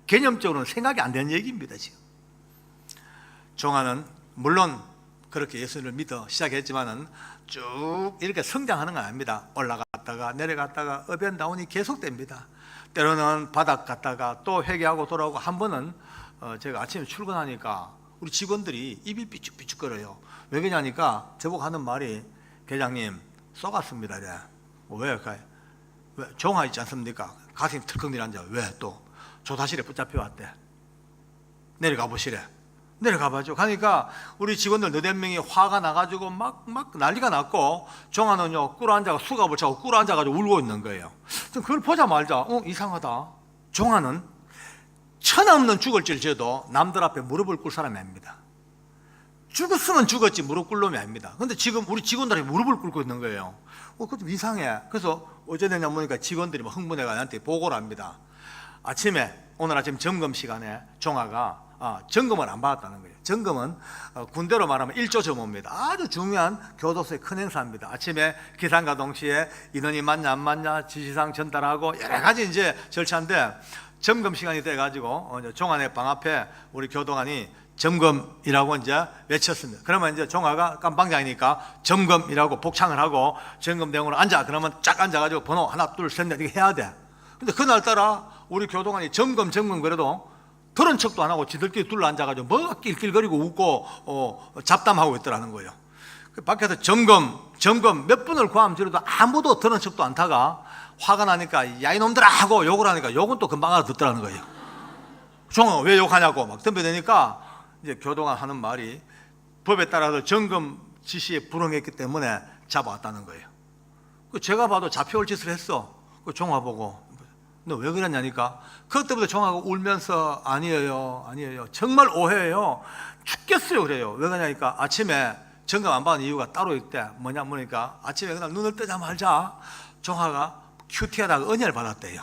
개념적으로는 생각이 안 되는 얘기입니다. 지금 종아는 물론 그렇게 예수를 믿어 시작했지만은 쭉 이렇게 성장하는 건 아닙니다. 올라갔다가 내려갔다가 업앤다운이 계속됩니다. 때로는 바닥 갔다가 또 회개하고 돌아오고 한 번은 제가 아침에 출근하니까 우리 직원들이 입이 삐죽삐죽거려요. 왜 그러냐니까 저보고 하는 말이 계장님 쏘갔습니다. 이래. 왜? 종아 있지 않습니까? 가슴이 털컥 내려앉아. 왜 또? 조사실에 붙잡혀 왔대. 내려가 보시래. 내려가봐죠. 가니까 우리 직원들 너댓 명이 화가 나가지고 막 난리가 났고 종아는요 꿇어앉아가 수갑을 차고 꿇어앉아가지고 울고 있는 거예요. 그걸 보자마자 이상하다. 종아는 천없는 죽을지어도 남들 앞에 무릎을 꿇을 사람이 아닙니다. 죽었으면 죽었지 무릎 꿇을 놈이 아닙니다. 근데 지금 우리 직원들이 무릎을 꿇고 있는 거예요. 그거 좀 이상해. 그래서 어제 내냐 보니까 직원들이 막 흥분해가 나한테 보고를 합니다. 오늘 아침 점검 시간에 종아가 점검을 안 받았다는 거예요. 점검은 군대로 말하면 1조 점호입니다. 아주 중요한 교도소의 큰 행사입니다. 아침에 기상과 동시에 인원이 맞냐 안 맞냐 지시사항 전달하고 여러 가지 이제 절차인데, 점검 시간이 돼가지고 종안의 방 앞에 우리 교도관이 점검이라고 이제 외쳤습니다. 그러면 이제 종아가 깜빵장이니까 점검이라고 복창을 하고 점검대응으로 앉아. 그러면 쫙 앉아가지고 번호 하나 둘 셋 넷 이렇게 해야 돼. 근데 그날따라 우리 교도관이 점검 그래도 들은 척도 안 하고 지들끼리 둘러 앉아가지고 뭐가 낄낄거리고 웃고 잡담하고 있더라는 거예요. 밖에서 점검 몇 분을 구함지라도 아무도 들은 척도 안 타가 화가 나니까 야 이놈들아 하고 욕을 하니까 욕은 또 금방 알아듣더라는 거예요. 종아 왜 욕하냐고 막 덤벼대니까 이제 교도관 하는 말이 법에 따라서 점검 지시에 불응했기 때문에 잡아왔다는 거예요. 제가 봐도 잡혀올 짓을 했어. 종아 보고 너 왜 그랬냐니까 그것 때문에 종아가 울면서 아니에요 정말 오해예요 죽겠어요 그래요. 왜 그러냐니까 아침에 점검 안 받은 이유가 따로 있대. 뭐냐 보니까 아침에 그날 눈을 뜨자마자 종아가 큐티하다가 은혜를 받았대요.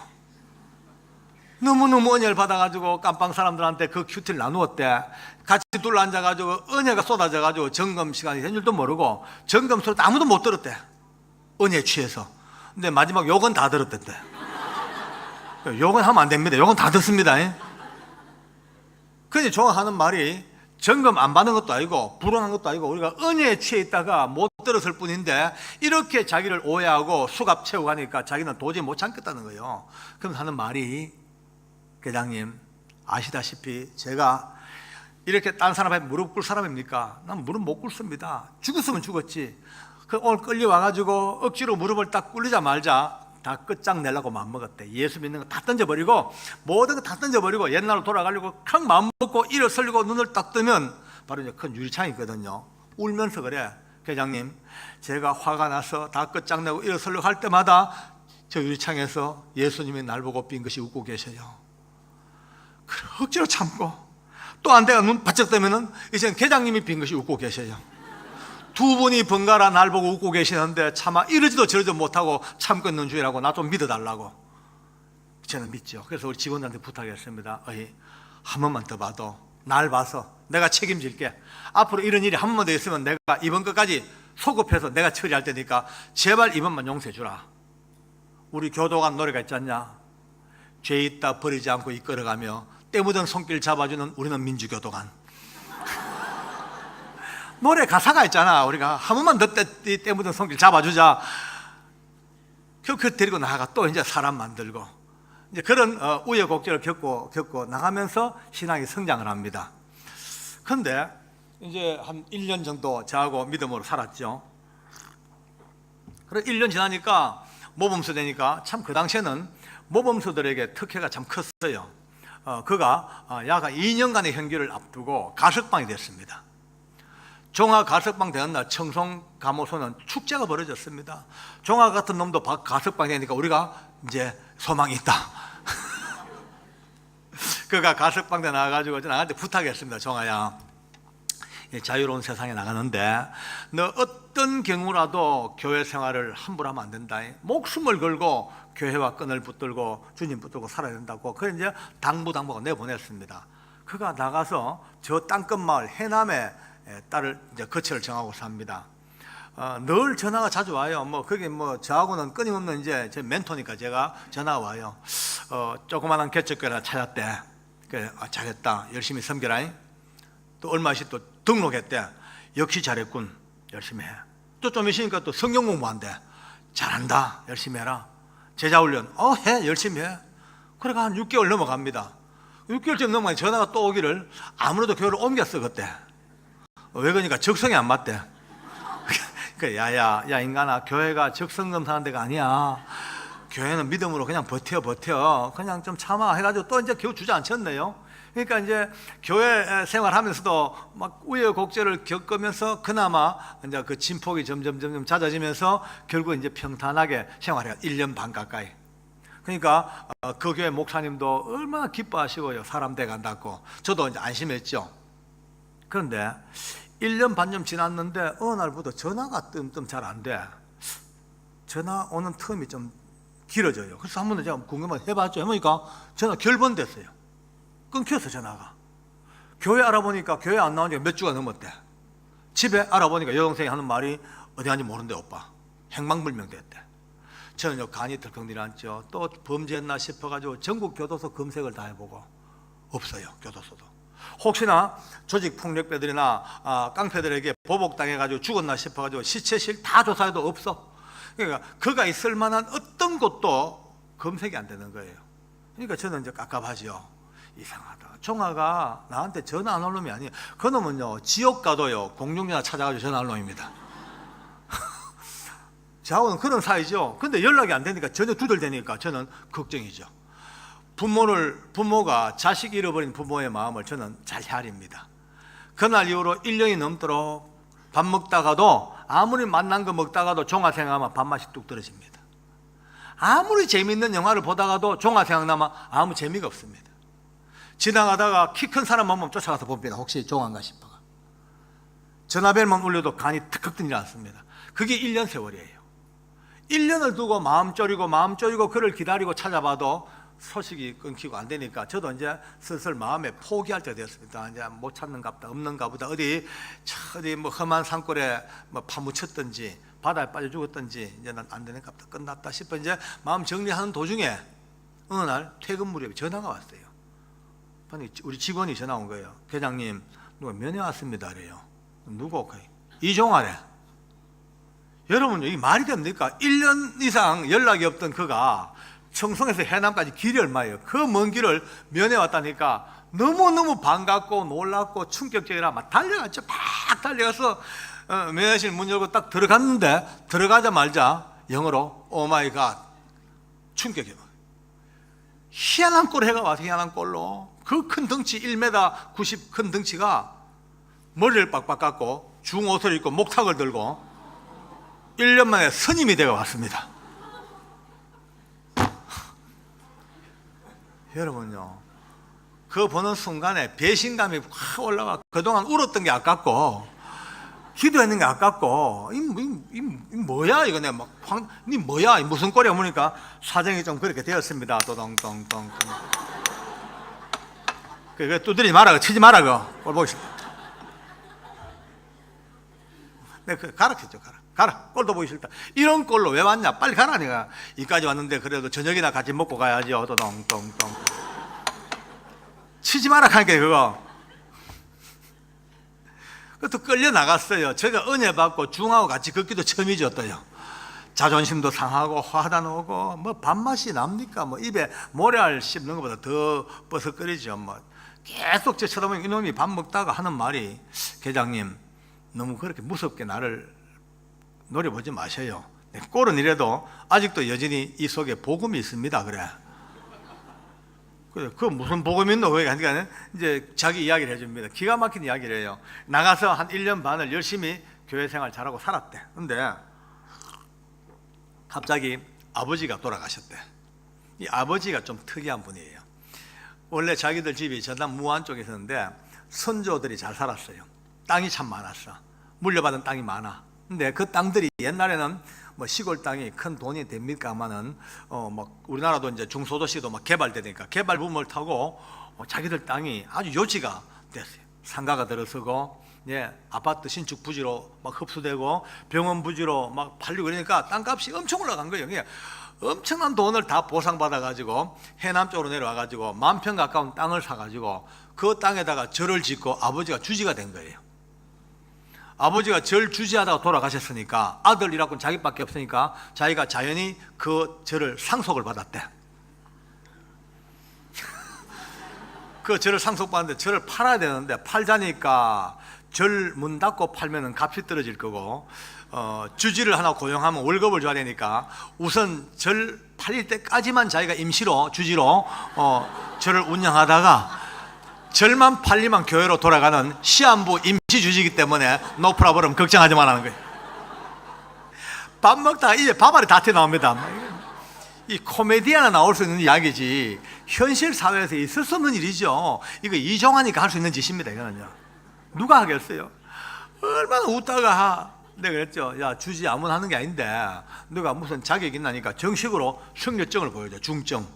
너무너무 은혜를 받아가지고 깜빵 사람들한테 그 큐티를 나누었대. 같이 둘러 앉아가지고 은혜가 쏟아져가지고 점검 시간이 된 줄도 모르고 점검 소리도 아무도 못 들었대. 은혜에 취해서. 근데 마지막 욕은 다 들었댔대. 욕은 하면 안 됩니다. 욕은 다 듣습니다. 그런데 종합하는 말이 점검 안 받는 것도 아니고 불안한 것도 아니고 우리가 은혜에 취해 있다가 못 들었을 뿐인데 이렇게 자기를 오해하고 수갑 채우고 가니까 자기는 도저히 못 참겠다는 거예요. 그럼 하는 말이 계장님 아시다시피 제가 이렇게 딴 사람 앞에 무릎 꿇을 사람입니까? 난 무릎 못 꿇습니다. 죽었으면 죽었지. 오늘 끌려와가지고 억지로 무릎을 딱 꿇리자 말자 다 끝장내려고 마음먹었대. 예수 믿는 거 다 던져버리고 모든 거 다 던져버리고 옛날로 돌아가려고 큰 마음먹고 일어서려고 눈을 딱 뜨면 바로 이제 큰 유리창이 있거든요. 울면서 그래. 회장님 제가 화가 나서 다 끝장내고 일어서려고 할 때마다 저 유리창에서 예수님이 날 보고 빙긋이 웃고 계셔요. 그래 억지로 참고 또 안 돼가 눈 바짝 뜨면은 이제는 회장님이 빙긋이 웃고 계셔요. 두 분이 번갈아 날 보고 웃고 계시는데 차마 이러지도 저러지도 못하고 참고 있는 중이라고 나 좀 믿어달라고. 저는 믿죠. 그래서 우리 직원들한테 부탁했습니다. 한 번만 더 봐도 날 봐서 내가 책임질게. 앞으로 이런 일이 한 번만 더 있으면 내가 이번 것까지 소급해서 내가 처리할 테니까 제발 이번만 용서해 주라. 우리 교도관 노래가 있지 않냐. 죄 있다 버리지 않고 이끌어가며 때 묻은 손길 잡아주는 우리는 민주교도관. 노래 가사가 있잖아. 우리가 한 번만 더 때 묻은 손길 잡아주자. 그 데리고 나가 또 이제 사람 만들고 이제 그런 우여곡절을 겪고 나가면서 신앙이 성장을 합니다. 그런데 이제 한 1년 정도 저하고 믿음으로 살았죠. 그래 1년 지나니까 모범수 되니까 참 그 당시에는 모범수들에게 특혜가 참 컸어요. 그가 약 2년간의 형기를 앞두고 가석방이 됐습니다. 종아 가석방 되는 날 청송 감호소는 축제가 벌어졌습니다. 종아 같은 놈도 가석방이 되니까 우리가 이제 소망이 있다. 그가 가석방대 나와가지고 나한테 부탁했습니다. 종아야 자유로운 세상에 나가는데 너 어떤 경우라도 교회 생활을 함부로 하면 안 된다. 목숨을 걸고 교회와 끈을 붙들고 주님 붙들고 살아야 된다고. 그래 이제 당부가 내보냈습니다. 그가 나가서 저 땅끝 마을 해남에 딸을 이제 거처를 정하고 삽니다. 늘 전화가 자주 와요. 그게 저하고는 끊임없는 이제 제 멘토니까 제가 전화가 와요. 조그마한 개척교회를 찾았대. 그래 잘했다. 열심히 섬겨라. 또 얼마 있이 또 등록했대. 역시 잘했군. 열심히 해. 또 좀 있으니까 또 성경 공부한대. 잘한다. 열심히 해라. 제자 훈련. 해. 열심히 해. 그래가 한 6개월 넘어갑니다. 6개월쯤 넘어가니 전화가 또 오기를 아무래도 교회를 옮겼어 그때. 왜 그러니까 적성이 안 맞대. 야 인간아 교회가 적성검 사는 데가 아니야. 교회는 믿음으로 그냥 버텨 그냥 좀 참아 해가지고 또 이제 겨우 주저앉혔네요. 그러니까 이제 교회 생활하면서도 막 우여곡절을 겪으면서 그나마 이제 그 진폭이 점점 잦아지면서 결국 이제 평탄하게 생활해요. 1년 반 가까이. 그러니까 그 교회 목사님도 얼마나 기뻐하시고요. 사람 돼간다고. 저도 이제 안심했죠. 그런데 1년 반 좀 지났는데 어느 날부터 전화가 뜸뜸 잘 안 돼. 전화 오는 텀이 좀 길어져요. 그래서 한 번도 제가 궁금해서 해봤죠. 해보니까 전화 결번됐어요. 끊겼어 전화가. 교회 알아보니까 교회 안 나온 지가 몇 주가 넘었대. 집에 알아보니까 여동생이 하는 말이 어디 갔는지 모르는데 오빠 행방불명됐대. 저는 간이 덜컹 내려앉죠. 또 범죄했나 싶어가지고 전국 교도소 검색을 다 해보고 없어요. 교도소도. 혹시나 조직폭력배들이나 깡패들에게 보복당해가지고 죽었나 싶어가지고 시체실 다 조사해도 없어. 그러니까 그가 있을 만한 어떤 곳도 검색이 안 되는 거예요. 그러니까 저는 이제 깝깝하죠. 이상하다. 종아가 나한테 전화 안 올 놈이 아니에요. 그 놈은요 지옥 가도요 공중전화 찾아가지고 전화 할 놈입니다. 저하고는 그런 사이죠. 근데 연락이 안 되니까 전혀 두들대니까 저는 걱정이죠. 부모가 자식 잃어버린 부모의 마음을 저는 잘 헤아립니다. 그날 이후로 1년이 넘도록 밥 먹다가도 아무리 맛난 거 먹다가도 종아 생각하면 밥맛이 뚝 떨어집니다. 아무리 재미있는 영화를 보다가도 종아 생각나면 아무 재미가 없습니다. 지나가다가 키 큰 사람 보면 쫓아가서 봅니다. 혹시 종아인가 싶어가. 전화벨만 울려도 간이 턱턱 뜨지 않습니다. 그게 1년 세월이에요. 1년을 두고 마음 졸이고 그를 기다리고 찾아봐도 소식이 끊기고 안 되니까 저도 이제 슬슬 마음에 포기할 때 되었습니다. 이제 못 찾는갑다, 없는가보다, 어디 뭐 험한 산골에 뭐 파묻혔든지 바다에 빠져 죽었든지 이제 난 안 되는갑다, 끝났다 싶어 이제 마음 정리하는 도중에 어느 날 퇴근 무렵에 전화가 왔어요. 우리 직원이 전화 온 거예요. 회장님, 누가 면회 왔습니다. 그래요. 누구? 이종아래. 여러분, 이게 말이 됩니까? 1년 이상 연락이 없던 그가 청송에서 해남까지 길이 얼마예요? 그 먼 길을 면회 왔다니까 너무너무 반갑고 놀랍고 충격적이라 막 달려갔죠. 막 달려가서 면회실 문 열고 딱 들어갔는데 들어가자마자 영어로 오 마이 갓 충격이에요. 희한한 꼴 해가 와서 희한한 꼴로 그 큰 덩치 1m 90 큰 덩치가 머리를 빡빡 깎고 중옷을 입고 목탁을 들고 1년 만에 스님이 되어 왔습니다. 여러분요, 그거 보는 순간에 배신감이 확 올라가. 그동안 울었던 게 아깝고 기도했는 게 아깝고 이 뭐야 이거 내가 이 뭐야 이 무슨 꼴이야 보니까 사정이 좀 그렇게 되었습니다. 도동동동. 그거 두드리지 마라, 치지 마라, 그거 꼴 보기 싫다. 내가 그 가르쳤죠. 가라, 꼴도 보기 싫다. 이런 꼴로 왜 왔냐, 빨리 가라. 내가 이까지 왔는데 그래도 저녁이나 같이 먹고 가야죠. 도동동동. 치지 마라 하니까 그거. 그것도 끌려 나갔어요. 제가 은혜 받고 중하고 같이 걷기도 처음이죠. 또요. 자존심도 상하고 화가 나고 뭐 밥맛이 납니까? 뭐 입에 모래알 씹는 것보다 더 버석거리죠. 뭐 계속 제 쳐다보면 이놈이 밥 먹다가 하는 말이, 회장님 너무 그렇게 무섭게 나를 노려보지 마셔요. 꼴은 이래도 아직도 여전히 이 속에 복음이 있습니다. 그래. 그 무슨 복음이 있노? 그러니까 이제 자기 이야기를 해줍니다. 기가 막힌 이야기를 해요. 나가서 한 1년 반을 열심히 교회 생활 잘하고 살았대. 근데 갑자기 아버지가 돌아가셨대. 이 아버지가 좀 특이한 분이에요. 원래 자기들 집이 전남 무안 쪽에 있었는데 선조들이 잘 살았어요. 땅이 참 많았어. 물려받은 땅이 많아. 근데 그 땅들이 옛날에는 뭐 시골 땅이 큰 돈이 됩니까마는 막 우리나라도 이제 중소도시도 막 개발되니까 개발 붐을 타고 자기들 땅이 아주 요지가 됐어요. 상가가 들어서고, 예, 아파트 신축 부지로 막 흡수되고 병원 부지로 막 팔리고 그러니까 땅값이 엄청 올라간 거예요. 그러니까 엄청난 돈을 다 보상받아 가지고 해남 쪽으로 내려와 가지고 10,000평 가까운 땅을 사 가지고 그 땅에다가 절을 짓고 아버지가 주지가 된 거예요. 아버지가 절 주지하다가 돌아가셨으니까 아들이라고는 자기밖에 없으니까 자기가 자연히 그 절을 상속을 받았대. 그 절을 상속받는데 절을 팔아야 되는데 팔자니까 절 문 닫고 팔면은 값이 떨어질 거고, 주지를 하나 고용하면 월급을 줘야 되니까 우선 절 팔릴 때까지만 자기가 임시로 주지로 절을 운영하다가 절만 팔리면 교회로 돌아가는 시한부 임시 주지이기 때문에 노프라브럼 걱정하지 말라는 거예요. 밥 먹다가 이제 밥알이 다 튀어나옵니다. 이 코미디언에 나올 수 있는 이야기지 현실 사회에서 있을 수 없는 일이죠. 이거 이종하니까 할 수 있는 짓입니다. 이거는요. 누가 하겠어요? 얼마나 웃다가 내가 그랬죠. 야, 주지 아무나 하는 게 아닌데 너가 무슨 자격 있나니까 정식으로 성료증을 보여줘. 중증.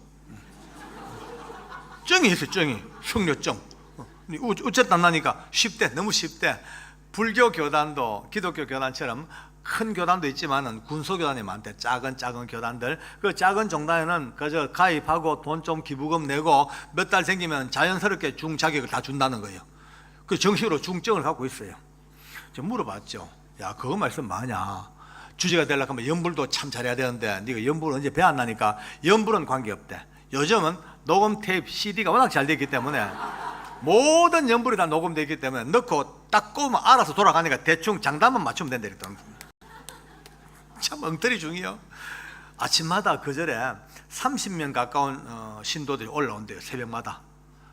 증이 있어, 증이. 성료증. 어쨌든 안 나니까 쉽대, 너무 쉽대. 불교 교단도 기독교 교단처럼 큰 교단도 있지만은 군소교단이 많대. 작은 교단들. 그 작은 종단에는 그저 가입하고 돈 좀 기부금 내고 몇 달 생기면 자연스럽게 중 자격을 다 준다는 거예요. 그 정식으로 중증을 갖고 있어요. 저 물어봤죠. 야, 그거 말씀 뭐하냐? 주제가 되려고 하면 연불도 참 잘해야 되는데 네가 연불 언제 배 안 나니까 연불은 관계없대. 요즘은 녹음 테이프 CD가 워낙 잘 되기 때문에 모든 연불이 다 녹음되기 때문에 넣고 딱 꼽으면 알아서 돌아가니까 대충 장단만 맞추면 된다. 참 엉터리 중이요. 아침마다 그 절에 30명 가까운 신도들이 올라온대요. 새벽마다.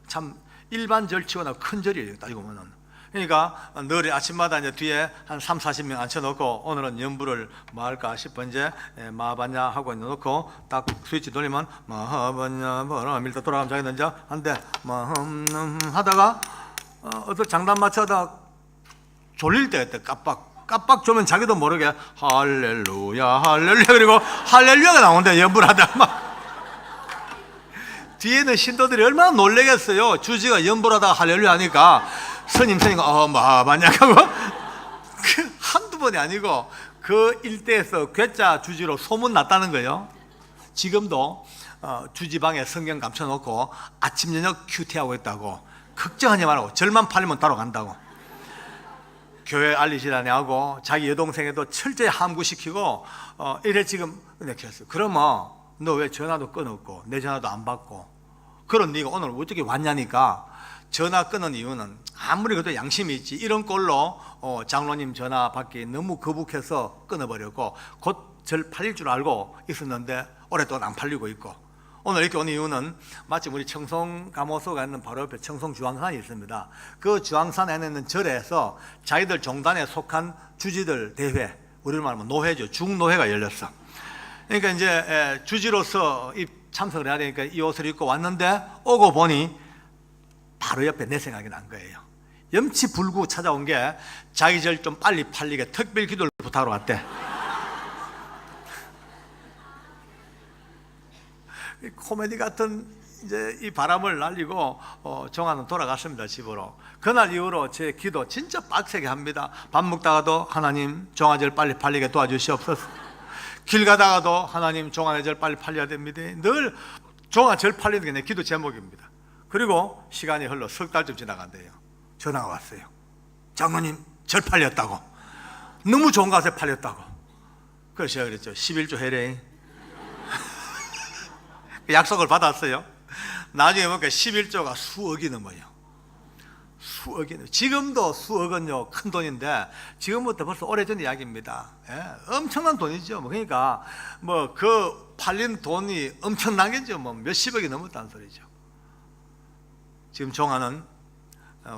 참 일반 절치보다 큰 절이에요. 따지고 보면. 그러니까 늘 아침마다 이제 뒤에 한 3, 40명 앉혀놓고 오늘은 연불을 뭐 할까 싶어 이제 마하반야 하고 놓고 딱 스위치 돌리면 마하반야 뭐라 밀다 돌아가면 자기는 이제 한대 하다가 어떤 장단 맞춰다 졸릴 때 깜빡 졸면 자기도 모르게 할렐루야 할렐루야 그리고 할렐루야가 나온대. 연불하다 막 뒤에는 신도들이 얼마나 놀라겠어요. 주지가 연불하다가 할렐루야 하니까 스님가 마하반야하고 그 한두 번이 아니고 그 일대에서 괴짜 주지로 소문 났다는 거예요. 지금도 주지방에 성경 감춰놓고 아침 저녁 큐티하고 있다고. 걱정하지 말고 절만 팔리면 따로 간다고. 교회 알리시라니 하고 자기 여동생에도 철저히 함구시키고 이래 지금 은혜했어요. 그러면 너 왜 전화도 끊었고 내 전화도 안 받고 그런 네가 오늘 어떻게 왔냐니까. 전화 끊은 이유는 아무리 그래도 양심이 있지 이런 꼴로 장로님 전화 받기 너무 거북해서 끊어버렸고 곧 절 팔릴 줄 알고 있었는데 오랫동안 안 팔리고 있고 오늘 이렇게 온 이유는 마침 우리 청송 감호소가 있는 바로 옆에 청송 주황산이 있습니다. 그 주황산에 있는 절에서 자기들 종단에 속한 주지들 대회, 우리로 말하면 노회죠. 중노회가 열렸어. 그러니까 이제 주지로서 참석을 해야 되니까 이 옷을 입고 왔는데 오고 보니 바로 옆에 내 생각이 난 거예요. 염치불구 찾아온 게 자기 절 좀 빨리 팔리게 특별 기도를 부탁하러 왔대. 코미디 같은 이제 이 바람을 날리고 정화는 돌아갔습니다. 집으로. 그날 이후로 제 기도 진짜 빡세게 합니다. 밥 먹다가도 하나님 정화절 빨리 팔리게 도와주시옵소서. 길 가다가도 하나님 정화의 절 빨리 팔려야 됩니다. 늘 정화절 팔리는 게 내 기도 제목입니다. 그리고 시간이 흘러 석 달쯤 지나간대요. 전화가 왔어요. 장로님 절 팔렸다고. 너무 좋은 가세 팔렸다고. 그래서 제가 그랬죠. 11조 해래. 약속을 받았어요. 나중에 보니까 11조가 수억이 넘어요. 수억이 넘어요. 지금도 수억은요 큰 돈인데 지금부터 벌써 오래전 이야기입니다. 예? 엄청난 돈이죠. 그러니까 뭐 그 팔린 돈이 엄청나겠죠. 뭐 몇십억이 넘었다는 소리죠. 지금 종아는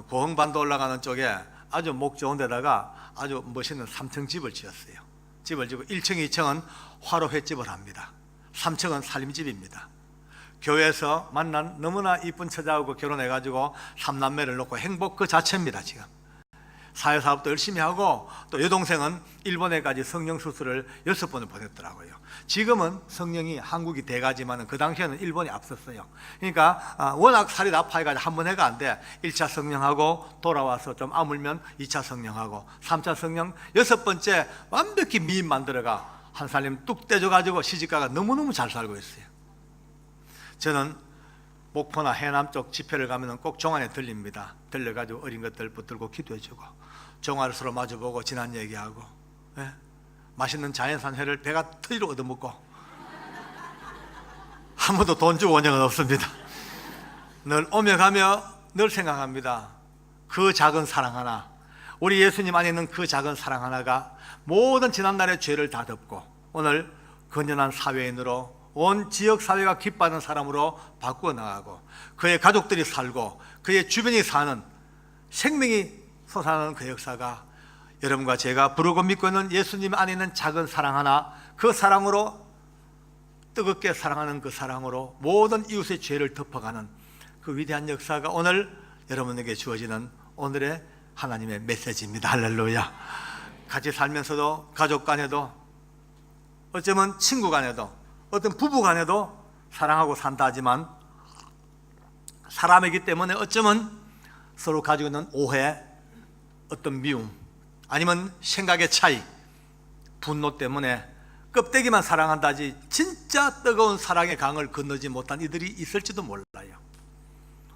고흥반도 올라가는 쪽에 아주 목 좋은 데다가 아주 멋있는 3층 집을 지었어요. 집을 지고 1층, 2층은 화로 횟집을 합니다. 3층은 살림집입니다. 교회에서 만난 너무나 이쁜 처자하고 결혼해가지고 3남매를 놓고 행복 그 자체입니다. 지금 사회사업도 열심히 하고 또 여동생은 일본에까지 성령수술을 6번을 보냈더라고요. 지금은 성령이 한국이 돼가지만 그 당시에는 일본이 앞섰어요. 그러니까 워낙 살이 나파해가지고 한 번 해가 안 돼. 1차 성령하고 돌아와서 좀 아물면 2차 성령하고 3차 성령 6번째 완벽히 미인 만들어가 한 살림 뚝 떼줘가지고 시집가가 너무너무 잘 살고 있어요. 저는 목포나 해남 쪽 집회를 가면 꼭 종안에 들립니다. 들려가지고 어린 것들 붙들고 기도해주고 종아를 서로 마주보고 지난 얘기하고 맛있는 자연산 회를 배가 터지러 얻어먹고 한 번도 돈 주고 온 적은 없습니다. 늘 오며 가며 늘 생각합니다. 그 작은 사랑 하나, 우리 예수님 안에 있는 그 작은 사랑 하나가 모든 지난날의 죄를 다 덮고 오늘 건전한 사회인으로 온 지역사회가 기뻐하는 사람으로 바꾸어 나가고 그의 가족들이 살고 그의 주변이 사는 생명이 솟아나는 그 역사가 여러분과 제가 부르고 믿고 있는 예수님 안에 있는 작은 사랑 하나, 그 사랑으로 뜨겁게 사랑하는 그 사랑으로 모든 이웃의 죄를 덮어가는 그 위대한 역사가 오늘 여러분에게 주어지는 오늘의 하나님의 메시지입니다. 할렐루야. 같이 살면서도 가족 간에도 어쩌면 친구 간에도 어떤 부부 간에도 사랑하고 산다 하지만 사람이기 때문에 어쩌면 서로 가지고 있는 오해, 어떤 미움, 아니면 생각의 차이, 분노 때문에 껍데기만 사랑한다지 진짜 뜨거운 사랑의 강을 건너지 못한 이들이 있을지도 몰라요.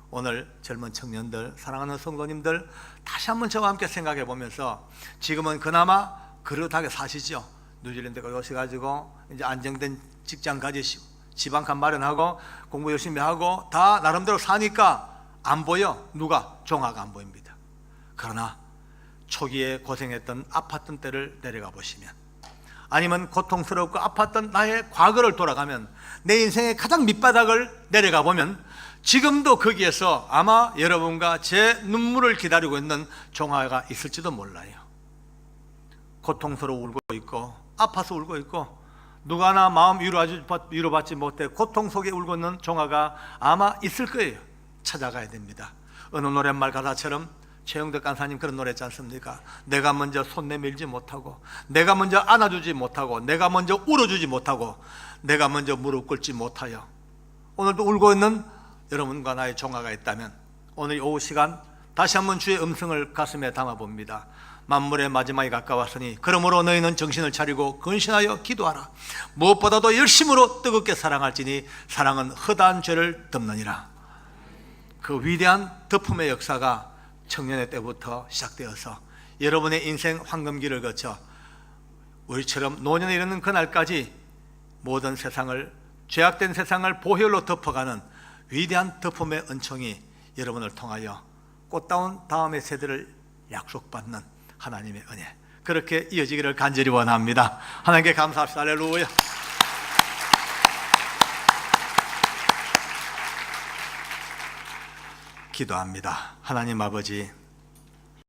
오늘 젊은 청년들, 사랑하는 성도님들, 다시 한번 저와 함께 생각해 보면서 지금은 그나마 그릇하게 사시죠. 뉴질랜드가 오셔가지고 이제 안정된 직장 가지시고 지방간 마련하고 공부 열심히 하고 다 나름대로 사니까 안 보여. 누가? 종아가 안 보입니다. 그러나 초기에 고생했던 아팠던 때를 내려가 보시면, 아니면 고통스럽고 아팠던 나의 과거를 돌아가면, 내 인생의 가장 밑바닥을 내려가 보면 지금도 거기에서 아마 여러분과 제 눈물을 기다리고 있는 종아가 있을지도 몰라요. 고통스러워 울고 있고 아파서 울고 있고 누가 하나 마음 위로받지 못해 고통 속에 울고 있는 종아가 아마 있을 거예요. 찾아가야 됩니다. 어느 노랫말 가사처럼 최영덕 간사님 그런 노래 했지 않습니까? 내가 먼저 손 내밀지 못하고, 내가 먼저 안아주지 못하고, 내가 먼저 울어주지 못하고, 내가 먼저 무릎 꿇지 못하여. 오늘도 울고 있는 여러분과 나의 종아가 있다면 오늘 오후 시간 다시 한번 주의 음성을 가슴에 담아봅니다. 만물의 마지막이 가까웠으니 그러므로 너희는 정신을 차리고 근신하여 기도하라. 무엇보다도 열심으로 뜨겁게 사랑할지니 사랑은 허다한 죄를 덮느니라. 그 위대한 덮음의 역사가 청년의 때부터 시작되어서 여러분의 인생 황금기를 거쳐 우리처럼 노년에 이르는 그날까지 모든 세상을, 죄악된 세상을 보혈로 덮어가는 위대한 덮음의 은총이 여러분을 통하여 꽃다운 다음의 세대를 약속받는 하나님의 은혜, 그렇게 이어지기를 간절히 원합니다. 하나님께 감사합시다. 할렐루야. 기도합니다. 하나님 아버지,